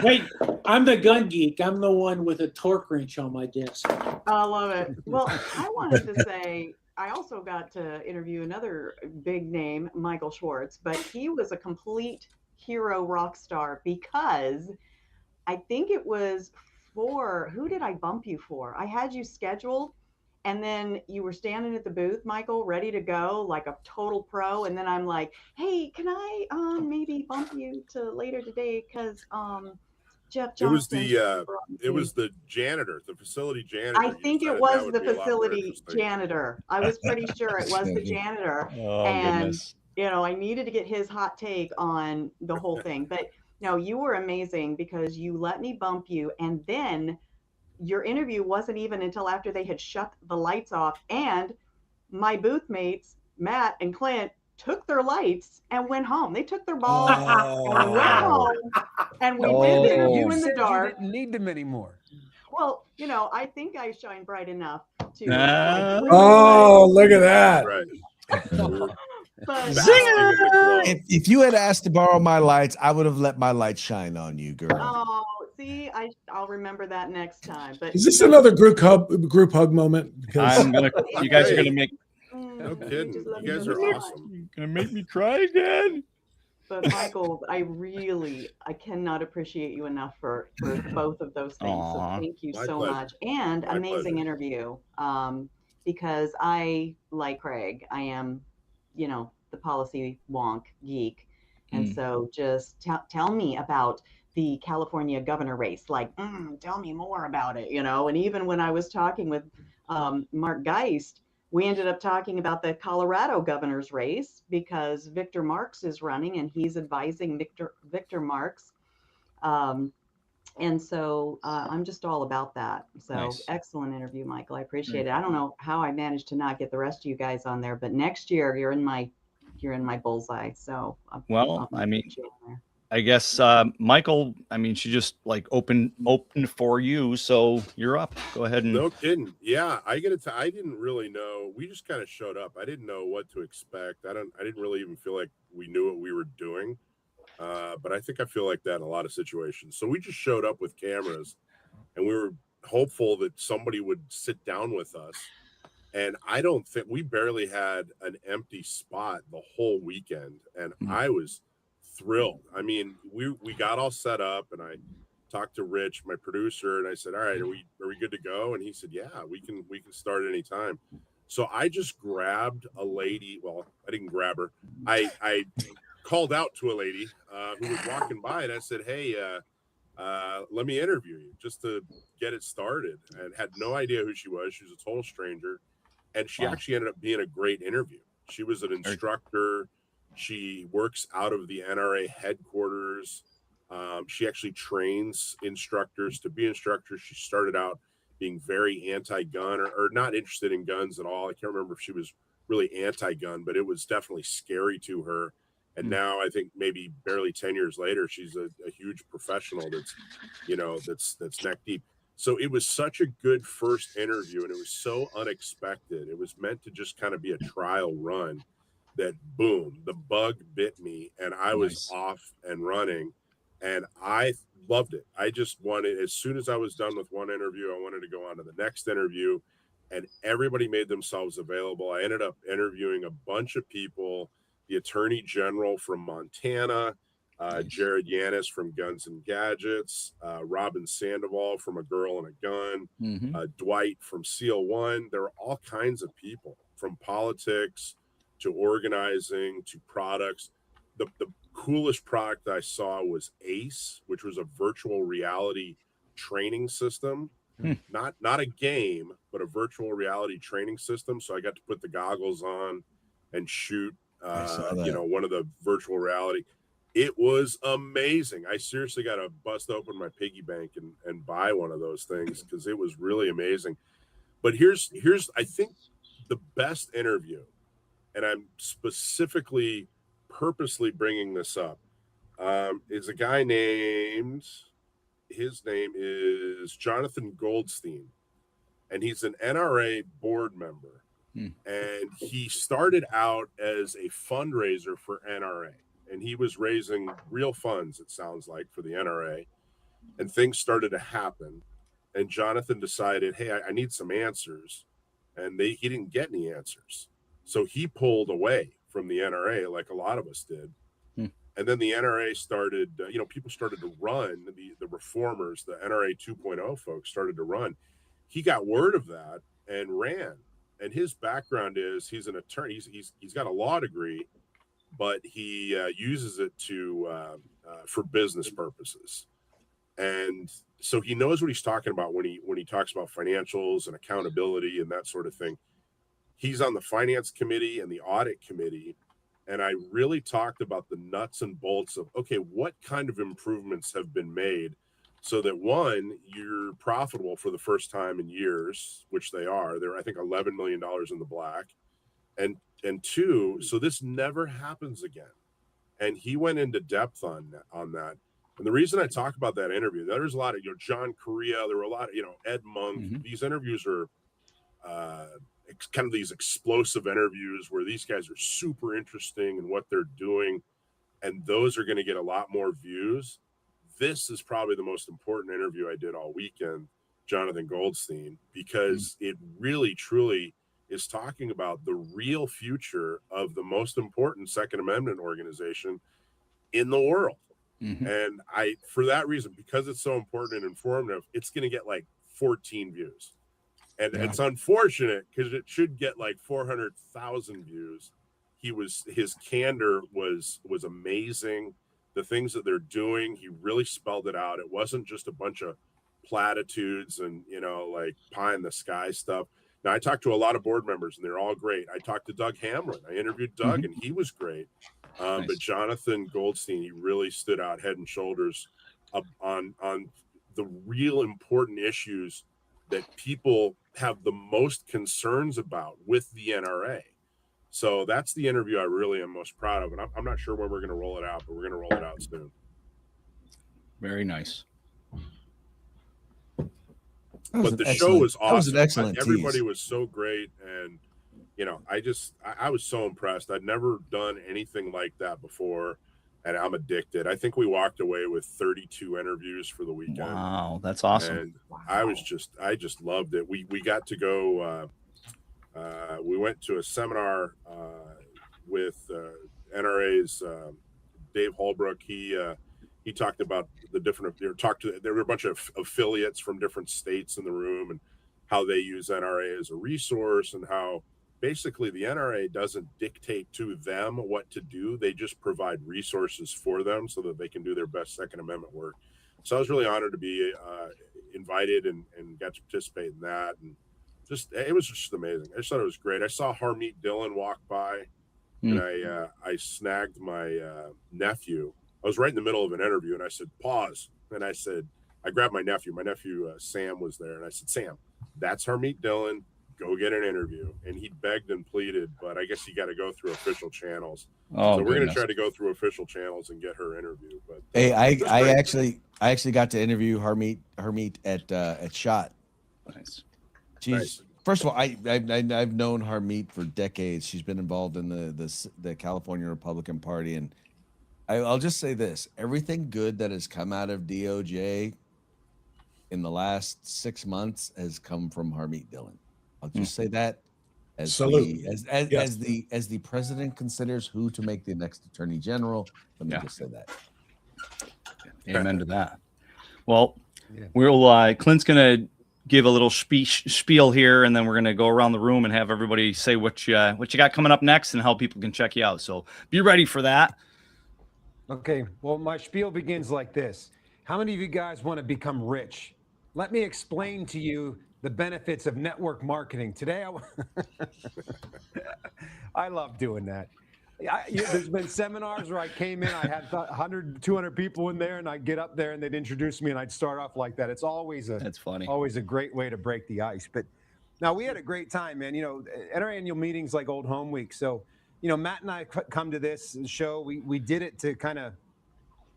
Wait, I'm the gun geek. I'm the one with a torque wrench on my desk. I love it. Well, I wanted to say I also got to interview another big name, Michael Schwartz, but he was a complete hero rock star because I think it was who did I bump you for? I had you scheduled and then you were standing at the booth, Michael, ready to go like a total pro. And then I'm like, hey, can I maybe bump you to later today? Because Jeff Johnson. It was the janitor, the facility janitor. I think it was the facility janitor. I was pretty sure it was the janitor. Goodness. I needed to get his hot take on the whole thing. But no, you were amazing because you let me bump you. And then your interview wasn't even until after they had shut the lights off. And my booth mates, Matt and Klint, took their lights and went home. They took their balls and went home. And we did the interview in the dark. You didn't need them anymore. Well, I think I shine bright enough to. Look at that. Right. But, If you had asked to borrow my lights, I would have let my light shine on you, girl. Oh, see, I'll remember that next time. But is this another group hug moment? Because you guys are gonna make. No kidding. You guys are awesome. You're gonna make me cry again. But Michael, I cannot appreciate you enough for both of those things. Aww. So thank you My so pleasure. much. And My amazing pleasure. interview. Because I, like Craig, I am, the policy wonk geek. And so just tell me about the California governor race. Like, tell me more about it, And even when I was talking with Mark Geist, we ended up talking about the Colorado governor's race because Victor Marx is running and he's advising Victor Marx. And so I'm just all about that. So Nice. Excellent interview, Michael. I appreciate it. I don't know how I managed to not get the rest of you guys on there, but next year you're in my bullseye. So I guess Michael, she just like opened for you, so you're up. Go ahead and No kidding. Yeah, I didn't really know. We just kind of showed up. I didn't know what to expect. I didn't really even feel like we knew what we were doing. But I think I feel like that in a lot of situations. So we just showed up with cameras and we were hopeful that somebody would sit down with us. And I don't think we barely had an empty spot the whole weekend. And I was thrilled. I mean, we got all set up and I talked to Rich, my producer, and I said, all right, are we good to go? And he said, yeah, we can start at any time. So I just grabbed a lady. Well, I didn't grab her. I called out to a lady who was walking by and I said, hey, let me interview you just to get it started, and had no idea who she was. She was a total stranger. And she actually ended up being a great interview. She was an instructor. She works out of the NRA headquarters. She actually trains instructors to be instructors. She started out being very anti-gun or not interested in guns at all. I can't remember if she was really anti-gun, but it was definitely scary to her. And now I think maybe barely 10 years later, she's a huge professional that's neck deep. So it was such a good first interview and it was so unexpected. It was meant to just kind of be a trial run that boom, the bug bit me and I was off and running and I loved it. I just wanted, as soon as I was done with one interview, I wanted to go on to the next interview and everybody made themselves available. I ended up interviewing a bunch of people, the Attorney General from Montana, Jared Yanis from Guns and Gadgets, Robin Sandoval from A Girl and a Gun, Dwight from SEAL One. There were all kinds of people from politics to organizing to products. The coolest product I saw was ACE, which was a virtual reality training system. Not a game, but a virtual reality training system. So I got to put the goggles on and shoot, saw you that. know, one of the virtual reality. It was amazing. I seriously got to bust open my piggy bank and buy one of those things because it was really amazing. But here's I think the best interview, and I'm specifically purposely bringing this up, is a guy named, his name is Jonathan Goldstein, and he's an NRA board member. And he started out as a fundraiser for NRA, and he was raising real funds, it sounds like, for the NRA. And things started to happen, and Jonathan decided, hey, I need some answers, and he didn't get any answers, so he pulled away from the NRA like a lot of us did. And then the NRA started, you know, people started to run, the reformers, the NRA 2.0 folks started to run. He got word of that and ran. And his background is he's an attorney. He's got a law degree, but he uses it for business purposes. And so he knows what he's talking about when he talks about financials and accountability and that sort of thing. He's on the finance committee and the audit committee. And I really talked about the nuts and bolts of, okay, what kind of improvements have been made so that, one, you're profitable for the first time in years, which they are. They're, I think, $11 million in the black. And two, so this never happens again. And he went into depth on that. And the reason I talk about that interview, there's a lot of, you know, John Correa, there were a lot of, you know, Ed Monk. These interviews are kind of these explosive interviews where these guys are super interesting in what they're doing. And those are going to get a lot more views. This is probably the most important interview I did all weekend, Jonathan Goldstein, because it really, truly is talking about the real future of the most important Second Amendment organization in the world. And for that reason, because it's so important and informative, it's going to get like 14 views. And it's unfortunate because it should get like 400,000 views. His candor was amazing. The things that they're doing, he really spelled it out. It wasn't just a bunch of platitudes and, you know, like pie in the sky stuff. Now, I talked to a lot of board members and they're all great. I talked to Doug Hamlin. I interviewed Doug and he was great. Nice. But Jonathan Goldstein, he really stood out head and shoulders on the real important issues that people have the most concerns about with the NRA. So that's the interview I really am most proud of. And I'm not sure when we're going to roll it out, but we're going to roll it out soon. Very nice. But the show was awesome. That was an excellent Everybody tease. was so great. And, you know, I was so impressed. I'd never done anything like that before. And I'm addicted. I think we walked away with 32 interviews for the weekend. Wow, that's awesome. And I just loved it. We got to go, we went to a seminar with NRA's Dave Holbrook. He talked about the different, there were a bunch of affiliates from different states in the room and how they use NRA as a resource and how basically the NRA doesn't dictate to them what to do. They just provide resources for them so that they can do their best Second Amendment work. So I was really honored to be invited and got to participate in that. And it was just amazing. I just thought it was great. I saw Harmeet Dillon walk by and I snagged my nephew. I was right in the middle of an interview and I said, pause. And I grabbed my nephew. My nephew, Sam, was there. And I said, Sam, that's Harmeet Dillon. Go get an interview. And he begged and pleaded, but I guess you got to go through official channels. So we're going to try to go through official channels and get her interview. But hey, I actually got to interview Harmeet at SHOT. Nice. She's first of all, I've known Harmeet for decades. She's been involved in the California Republican Party, and I'll just say this: everything good that has come out of DOJ in the last 6 months has come from Harmeet Dillon. I'll just say that as the president considers who to make the next attorney general. Let me just say that. Amen to that. Well, we'll Clint's gonna give a little spiel here, and then we're gonna go around the room and have everybody say what you got coming up next and how people can check you out. So be ready for that. Okay, well, my spiel begins like this. How many of you guys want to become rich? Let me explain to you the benefits of network marketing. Today, I love doing that. There's been seminars where I came in, I had 100, 200 people in there, and I'd get up there and they'd introduce me and I'd start off like that. It's That's funny. always a great way to break the ice. But now we had a great time, man. At our annual meetings like Old Home Week. So, Matt and I come to this show. We did it to kind of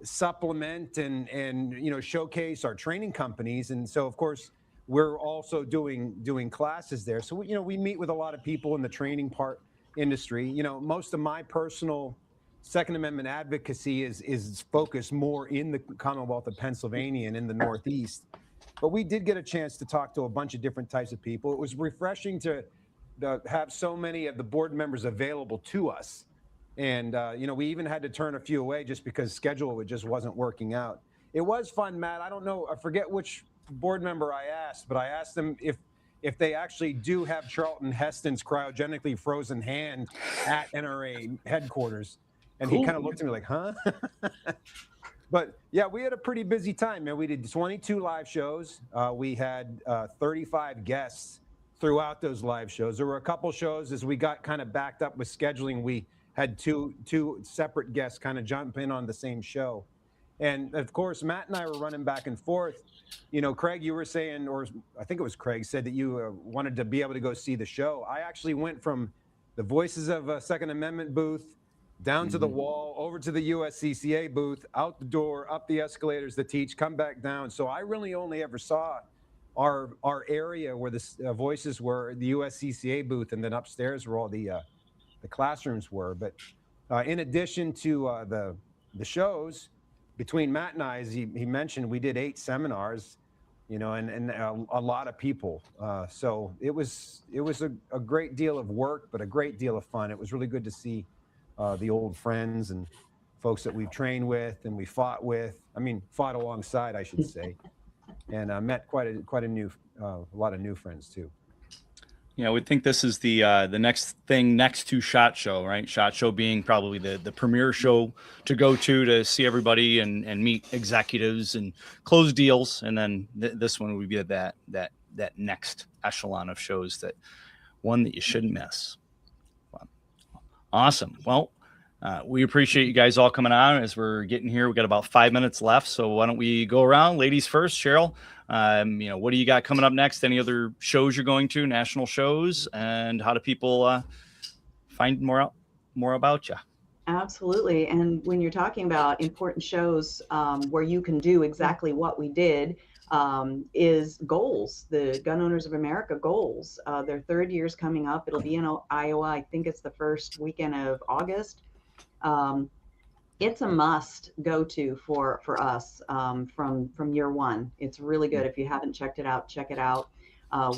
supplement and showcase our training companies. And so, of course, we're also doing classes there. So, we meet with a lot of people in the training industry. Most of my personal Second Amendment advocacy is focused more in the Commonwealth of Pennsylvania and in the Northeast. But we did get a chance to talk to a bunch of different types of people. It was refreshing to have so many of the board members available to us. And, we even had to turn a few away just because schedule just wasn't working out. It was fun, Matt. I don't know. I forget which board member I asked, but I asked them if they actually do have Charlton Heston's cryogenically frozen hand at NRA headquarters. And he kind of looked at me like, huh? But yeah, we had a pretty busy time, man. We did 22 live shows. We had 35 guests throughout those live shows. There were a couple shows as we got kind of backed up with scheduling. We had two separate guests kind of jump in on the same show. And of course, Matt and I were running back and forth. Craig, you were saying, or I think it was Craig, said that you wanted to be able to go see the show. I actually went from the Voices of a Second Amendment booth down to the wall, over to the USCCA booth, out the door, up the escalators to teach, come back down. So I really only ever saw our area where the Voices were, the USCCA booth, and then upstairs where all the classrooms were. But in addition to the shows, between Matt and I, as he mentioned, we did 8 seminars, and a lot of people. So it was a great deal of work, but a great deal of fun. It was really good to see the old friends and folks that we've trained with and we fought alongside, I should say, and met quite a lot of new friends too. I would think this is the next thing next to SHOT Show, right? SHOT Show being probably the premier show to go to see everybody and meet executives and close deals. And then this one would be that next echelon of shows, that one that you shouldn't miss. Awesome. Well, we appreciate you guys all coming on as we're getting here. We got about 5 minutes left. So why don't we go around? Ladies first. Cheryl, what do you got coming up next? Any other shows you're going to, national shows, and how do people find more about you? Absolutely. And when you're talking about important shows where you can do exactly what we did, is Goals, the Gun Owners of America Goals. Their 3rd year's coming up. It'll be in Iowa. I think it's the first weekend of August. It's a must go to for us from year one. It's really good. If you haven't checked it out, check it out.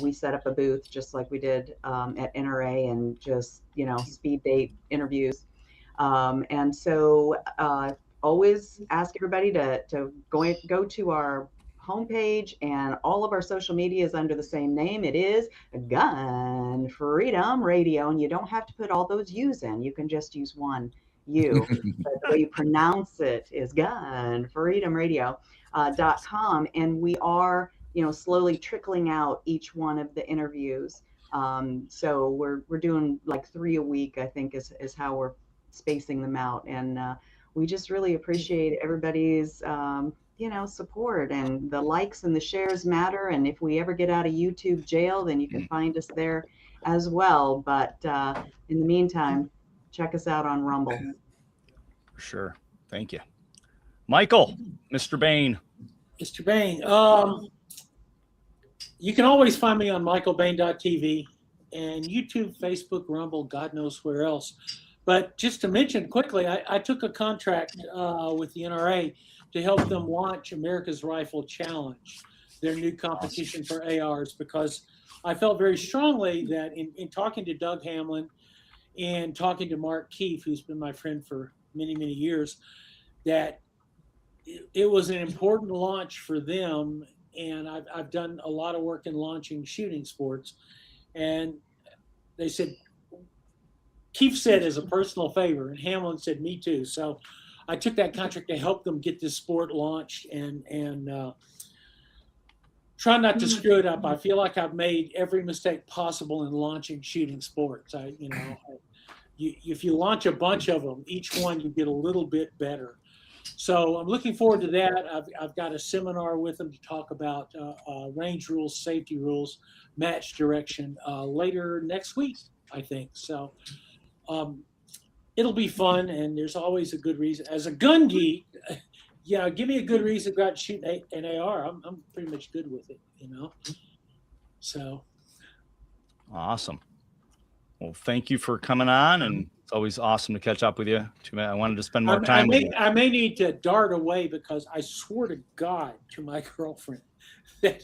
We set up a booth just like we did at NRA and just, speed date interviews. And so always ask everybody to go to our homepage, and all of our social media is under the same name. It is Gun Freedom Radio, and you don't have to put all those U's in. You can just use one U. But the way you pronounce it is gunfreedomradio.com, and we are slowly trickling out each one of the interviews. So we're doing like 3 a week, I think is how we're spacing them out, and we just really appreciate everybody's support, and the likes and the shares matter. And if we ever get out of YouTube jail, then you can find us there as well. But in the meantime, check us out on Rumble. For sure. Thank you. Michael, Mr. Bain. Mr. Bain, you can always find me on michaelbain.tv and YouTube, Facebook, Rumble, God knows where else. But just to mention quickly, I took a contract with the NRA to help them launch America's Rifle Challenge, their new competition for ARs, because I felt very strongly that in talking to Doug Hamlin and talking to Mark Keefe, who's been my friend for many, many years, that it was an important launch for them. And I've done a lot of work in launching shooting sports. And they said, Keefe said as a personal favor, and Hamlin said, me too. So I took that contract to help them get this sport launched and try not to screw it up. I feel like I've made every mistake possible in launching shooting sports. If you launch a bunch of them, each one you get a little bit better. So I'm looking forward to that. I've got a seminar with them to talk about range rules, safety rules, match direction later next week, I think. So it'll be fun, and there's always a good reason. As a gun geek, yeah, give me a good reason to go out and shoot an AR. I'm pretty much good with it, So Awesome. Well, thank you for coming on, and it's always awesome to catch up with you. Too bad I wanted to spend more time with you. I may need to dart away because I swore to God to my girlfriend that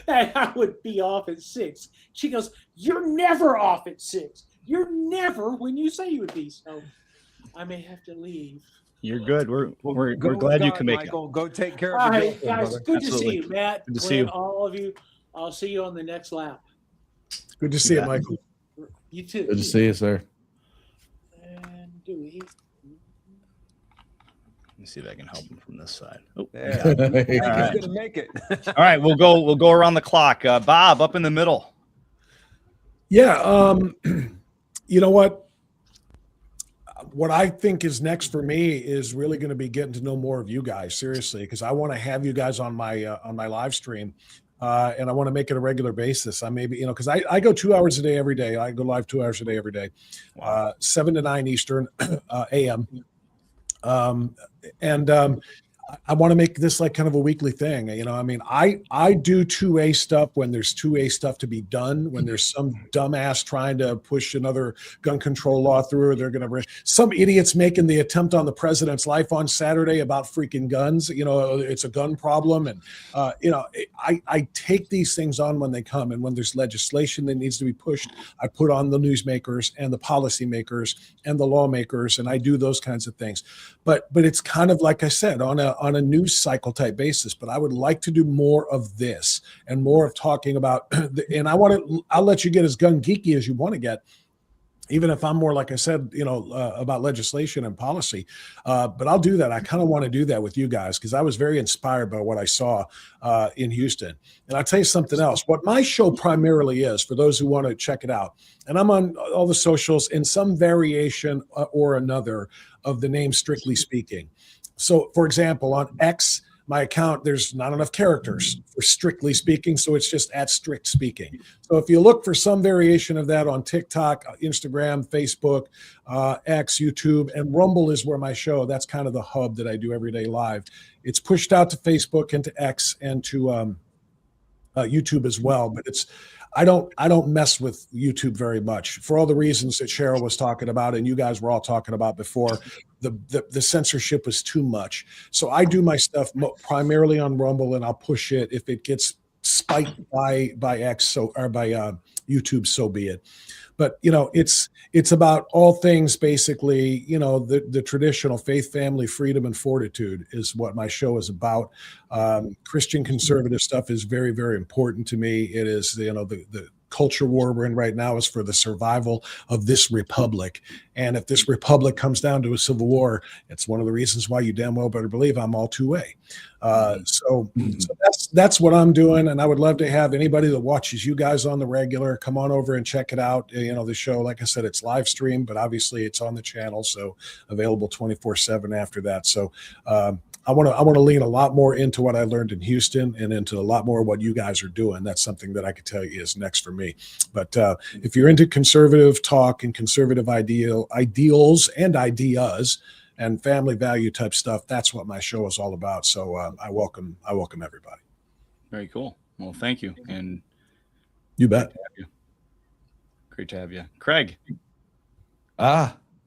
I would be off at 6. She goes, "You're never off at 6. You're never when you say you would be." So I may have to leave. You're good. We're Go with glad you God, can make Michael. Go take care All of your right, girlfriend, guys. brother. Good to Absolutely. see you, Matt. Good to see Clint, you. all of you. I'll see you on the next lap. Good to see you, bet. Michael. You too. Good to see you, sir. And Dewey. Let me see if I can help him from this side. Oh, Yeah. got it. I think he's All right. gonna make it. All right, we'll go around the clock. Bob, up in the middle. Yeah. You know what? What I think is next for me is really going to be getting to know more of you guys, seriously, because I want to have you guys on my live stream, and I want to make it a regular basis. I maybe because I go 2 hours a day every day. I go live 2 hours a day every day, 7 to 9 Eastern a.m. I want to make this like kind of a weekly thing. I do 2A stuff when there's 2A stuff to be done, when there's some dumbass trying to push another gun control law through, or they're going to, some idiots making the attempt on the president's life on Saturday about freaking guns. It's a gun problem. And, I take these things on when they come, and when there's legislation that needs to be pushed, I put on the newsmakers and the policymakers and the lawmakers, and I do those kinds of things. But it's kind of like I said, on a news cycle type basis. But I would like to do more of this and more of talking about, and I'll let you get as gun geeky as you want to get, even if I'm more, like I said, about legislation and policy. But I'll do that. I kind of want to do that with you guys because I was very inspired by what I saw in Houston. And I'll tell you something else. What my show primarily is, for those who want to check it out, and I'm on all the socials in some variation or another of the name Strictly Speaking. So, for example, on X, my account, there's not enough characters for Strictly Speaking, so it's just at Strict Speaking. So if you look for some variation of that on TikTok, Instagram, Facebook, X, YouTube, and Rumble is where my show, that's kind of the hub that I do every day live. It's pushed out to Facebook and to X and to YouTube as well, but I don't mess with YouTube very much for all the reasons that Cheryl was talking about and you guys were all talking about before. The censorship was too much. So I do my stuff primarily on Rumble, and I'll push it if it gets spiked by X or by YouTube, so be it. But it's about all things basically. The traditional faith, family, freedom, and fortitude is what my show is about. Christian conservative stuff is very, very important to me. It is the culture war we're in right now is for the survival of this republic. And if this republic comes down to a civil war, it's one of the reasons why you damn well better believe I'm all 2A. So that's what I'm doing. And I would love to have anybody that watches you guys on the regular come on over and check it out. The show, like I said, it's live stream, but obviously it's on the channel. So available 24/7 after that. So, I want to lean a lot more into what I learned in Houston and into a lot more of what you guys are doing. That's something that I could tell you is next for me. But if you're into conservative talk and conservative ideals and ideas and family value type stuff, that's what my show is all about. So I welcome everybody. Very cool. Well, thank you. And You bet. Great to have you. Craig.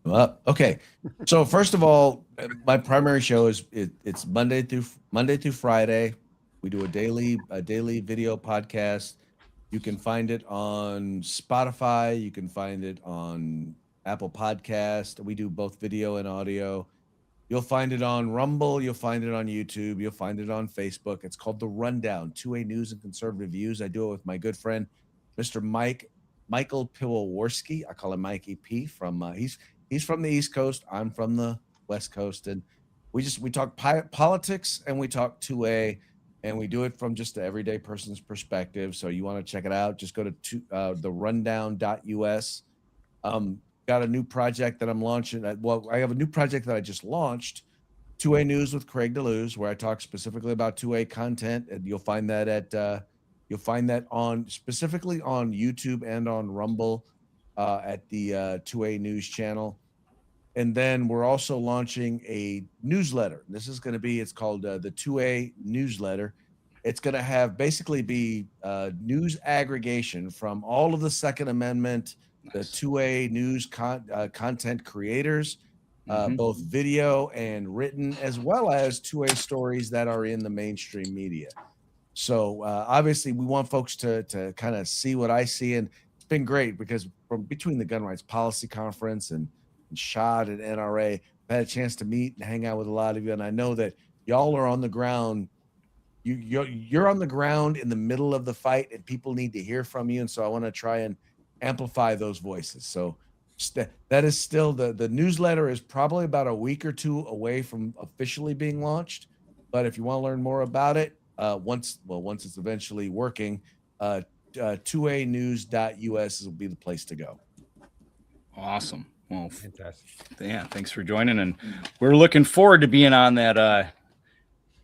Well, okay. So first of all, my primary show is it's Monday through Friday. We do a daily video podcast. You can find it on Spotify. You can find it on Apple Podcast. We do both video and audio. You'll find it on Rumble. You'll find it on YouTube. You'll find it on Facebook. It's called The Rundown, 2A News and Conservative Views. I do it with my good friend, Mr. Michael Piwowarski. I call him Mikey P. He's from the East Coast. I'm from the West Coast, and we talk politics and we talk 2A. and we do it from just the everyday person's perspective. So you want to check it out, just go to the rundown.us. Got a new project that I'm launching. Well, I have a new project that I just launched, 2A News with Craig DeLuz, where I talk specifically about 2A content, and you'll find that on specifically on YouTube and on Rumble at the 2A News channel. And then we're also launching a newsletter. This is going to be, it's called the 2A Newsletter. It's going to have basically be news aggregation from all of the Second Amendment, the 2A news content creators, both video and written, as well as 2A stories that are in the mainstream media. So obviously we want folks to kind of see what I see. And it's been great because from between the Gun Rights Policy Conference and SHOT and NRA, I've had a chance to meet and hang out with a lot of you. And I know that y'all are on the ground. You're on the ground in the middle of the fight, and people need to hear from you. And so I want to try and amplify those voices. So that is still the newsletter is probably about a week or two away from officially being launched. But if you want to learn more about it, once it's eventually working, 2anews.us will be the place to go. Awesome. Well, Fantastic. Yeah, thanks for joining, and we're looking forward to being on that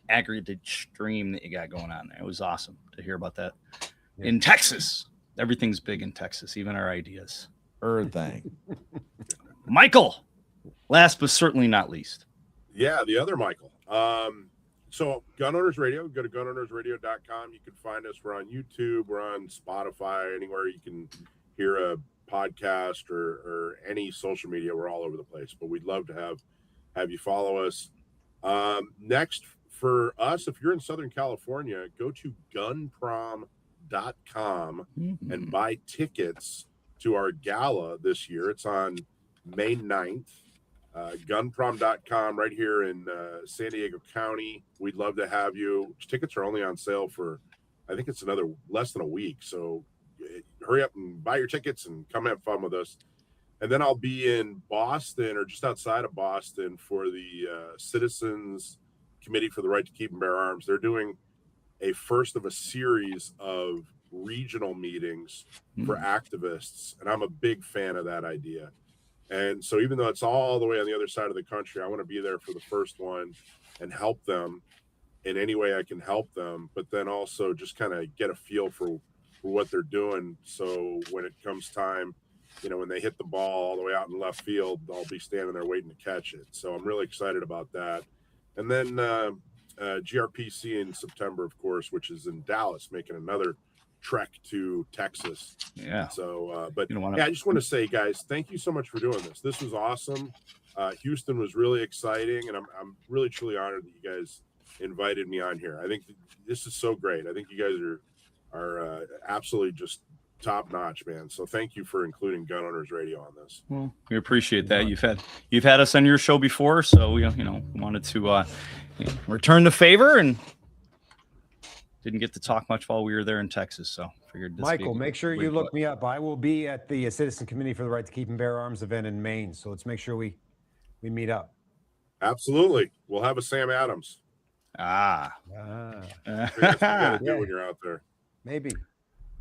aggregated stream that you got going on there. It was awesome to hear about that. In Texas, everything's big in Texas, even our ideas. Thing. Michael, last but certainly not least. Yeah, the other Michael. So Gun Owners Radio, go to gunownersradio.com. You can find us. We're on YouTube, we're on Spotify, anywhere you can hear a podcast or any social media. We're all over the place, but we'd love to have you follow us. Next for us, if you're in Southern California, go to gunprom.com and buy tickets to our gala this year. It's on May 9th. Gunprom.com right here in San Diego County. We'd love to have you. Tickets are only on sale for, I think it's another less than a week. So hurry up and buy your tickets and come have fun with us. And then I'll be in Boston or just outside of Boston for the Citizens Committee for the Right to Keep and Bear Arms. They're doing a first of a series of regional meetings for activists. And I'm a big fan of that idea. And so even though it's all the way on the other side of the country, I want to be there for the first one and help them in any way I can help them, but then also just kind of get a feel for what they're doing. So when it comes time, when they hit the ball all the way out in left field, I'll be standing there waiting to catch it. So I'm really excited about that. And then GRPC in September, of course, which is in Dallas, making another trek to Texas. Yeah. So, but I just want to say, guys, thank you so much for doing this. This was awesome. Houston was really exciting, and I'm really truly honored that you guys invited me on here. I think this is so great. I think you guys are absolutely just top notch, man. So thank you for including Gun Owners Radio on this. Well, we appreciate that. You've had us on your show before, so we wanted to return the favor, and didn't get to talk much while we were there in Texas. So figured this Michael, make sure you look me up. I will be at the Citizen Committee for the Right to Keep and Bear Arms event in Maine. So let's make sure we meet up. Absolutely. We'll have a Sam Adams. That's what you gotta do when you're out there. Maybe.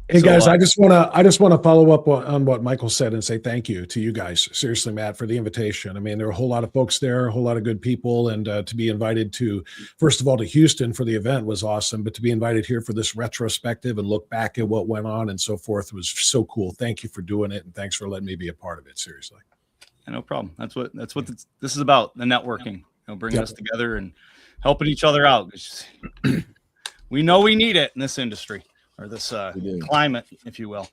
Hey guys, I just want to follow up on what Michael said and say thank you to you guys. Seriously, Matt, for the invitation. I mean, there were a whole lot of folks there, a whole lot of good people, and to be invited to, first of all, to Houston for the event was awesome. But to be invited here for this retrospective and look back at what went on and so forth was so cool. Thank you for doing it, and thanks for letting me be a part of it. Seriously, no problem. That's what this is about. The networking, bringing us together and helping each other out. We know we need it in this industry. Or this climate, if you will.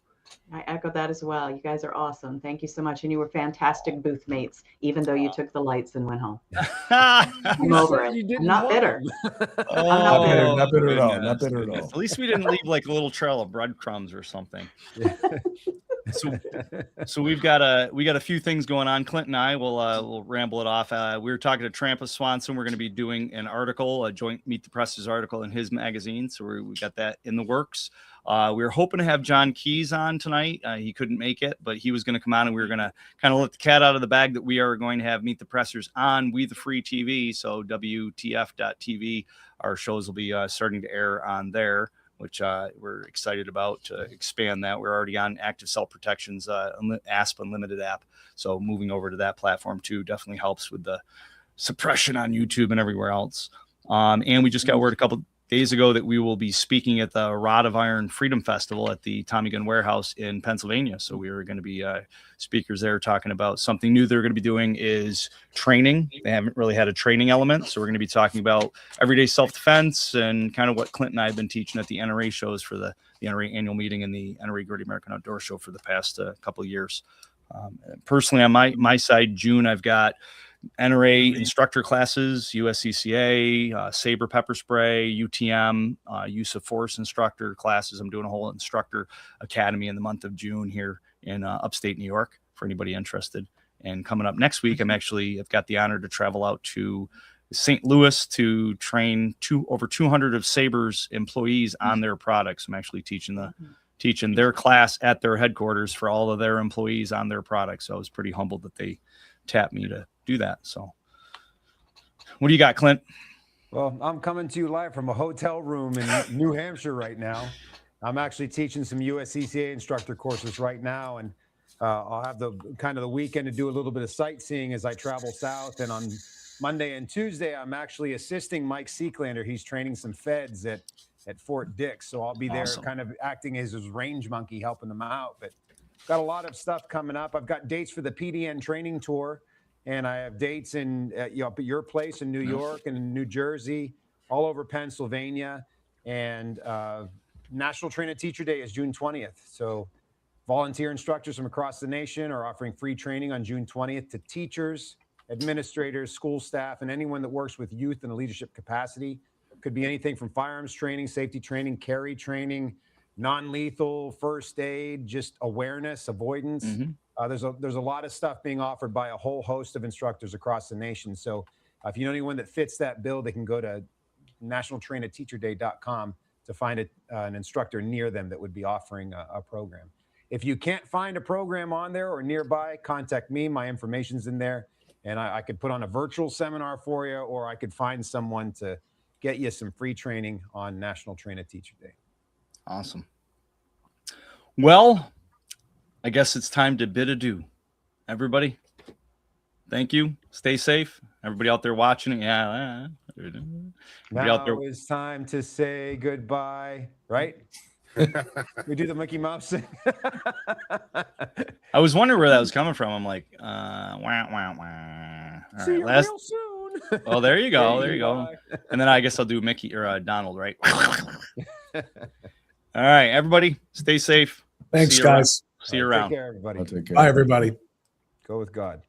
I echo that as well. You guys are awesome. Thank you so much. And you were fantastic booth mates, even though you took the lights and went home. I'm over it. I'm not bitter. Not bitter at all. Not bitter at all. At least we didn't leave like a little trail of breadcrumbs or something. So we've got a few things going on. Clint and I will ramble it off. We were talking to Trampa Swanson. We're going to be doing an article, a joint Meet the Pressers article in his magazine. So we got that in the works. We were hoping to have John Keys on tonight. He couldn't make it, but he was going to come on, and we were going to kind of let the cat out of the bag that we are going to have Meet the Pressers on We the Free TV. So WTF.TV. Our shows will be starting to air on there, which we're excited about to expand that. We're already on Active Cell Protection's ASP Unlimited app. So moving over to that platform too definitely helps with the suppression on YouTube and everywhere else. And we just got word a couple days ago that we will be speaking at the Rod of Iron Freedom Festival at the Tommy Gun Warehouse in Pennsylvania. So we are going to be speakers there talking about something new they're going to be doing is training. They haven't really had a training element. So we're going to be talking about everyday self-defense and kind of what Clint and I have been teaching at the NRA shows for the NRA annual meeting and the NRA Great American Outdoor Show for the past couple of years. Personally, on my side, June, I've got NRA instructor classes, USCCA, saber pepper spray, UTM, use of force instructor classes. I'm doing a whole instructor academy in the month of June here in upstate New York for anybody interested. And coming up next week, I've got the honor to travel out to St. Louis to train over 200 of Saber's employees on their products. I'm actually teaching their class at their headquarters for all of their employees on their products. So I was pretty humbled that they tapped me to do that. So what do you got, Clint? Well, I'm coming to you live from a hotel room in New Hampshire right now. I'm actually teaching some USCCA instructor courses right now, and I'll have the weekend to do a little bit of sightseeing as I travel south. And on Monday and Tuesday, I'm actually assisting Mike Seeklander. He's training some feds at Fort Dix. So I'll be there kind of acting as his range monkey, helping them out. But got a lot of stuff coming up. I've got dates for the PDN training tour, and I have dates in at your place in New York and New Jersey, all over Pennsylvania. And National Trainer Teacher Day is June 20th. So volunteer instructors from across the nation are offering free training on June 20th to teachers, administrators, school staff, and anyone that works with youth in a leadership capacity. Could be anything from firearms training, safety training, carry training, non-lethal, first aid, just awareness, avoidance. There's a lot of stuff being offered by a whole host of instructors across the nation. So if you know anyone that fits that bill, they can go to nationaltrainerteacherday.com to find an instructor near them that would be offering a program. If you can't find a program on there or nearby, contact me. My information's in there, and I could put on a virtual seminar for you, or I could find someone to get you some free training on National Trainer Teacher Day. Awesome. Well, I guess it's time to bid adieu. Everybody, thank you. Stay safe. Everybody out there watching. Yeah. Now it's time to say goodbye, right? We do the Mickey Mouse thing. I was wondering where that was coming from. I'm like, wah, wah, wah. All See right, you real soon. Oh, there you go. There you go. And then I guess I'll do Mickey or Donald, right? All right, everybody, stay safe. Thanks, guys. See you around. Take care, everybody. Bye, everybody. Go with God.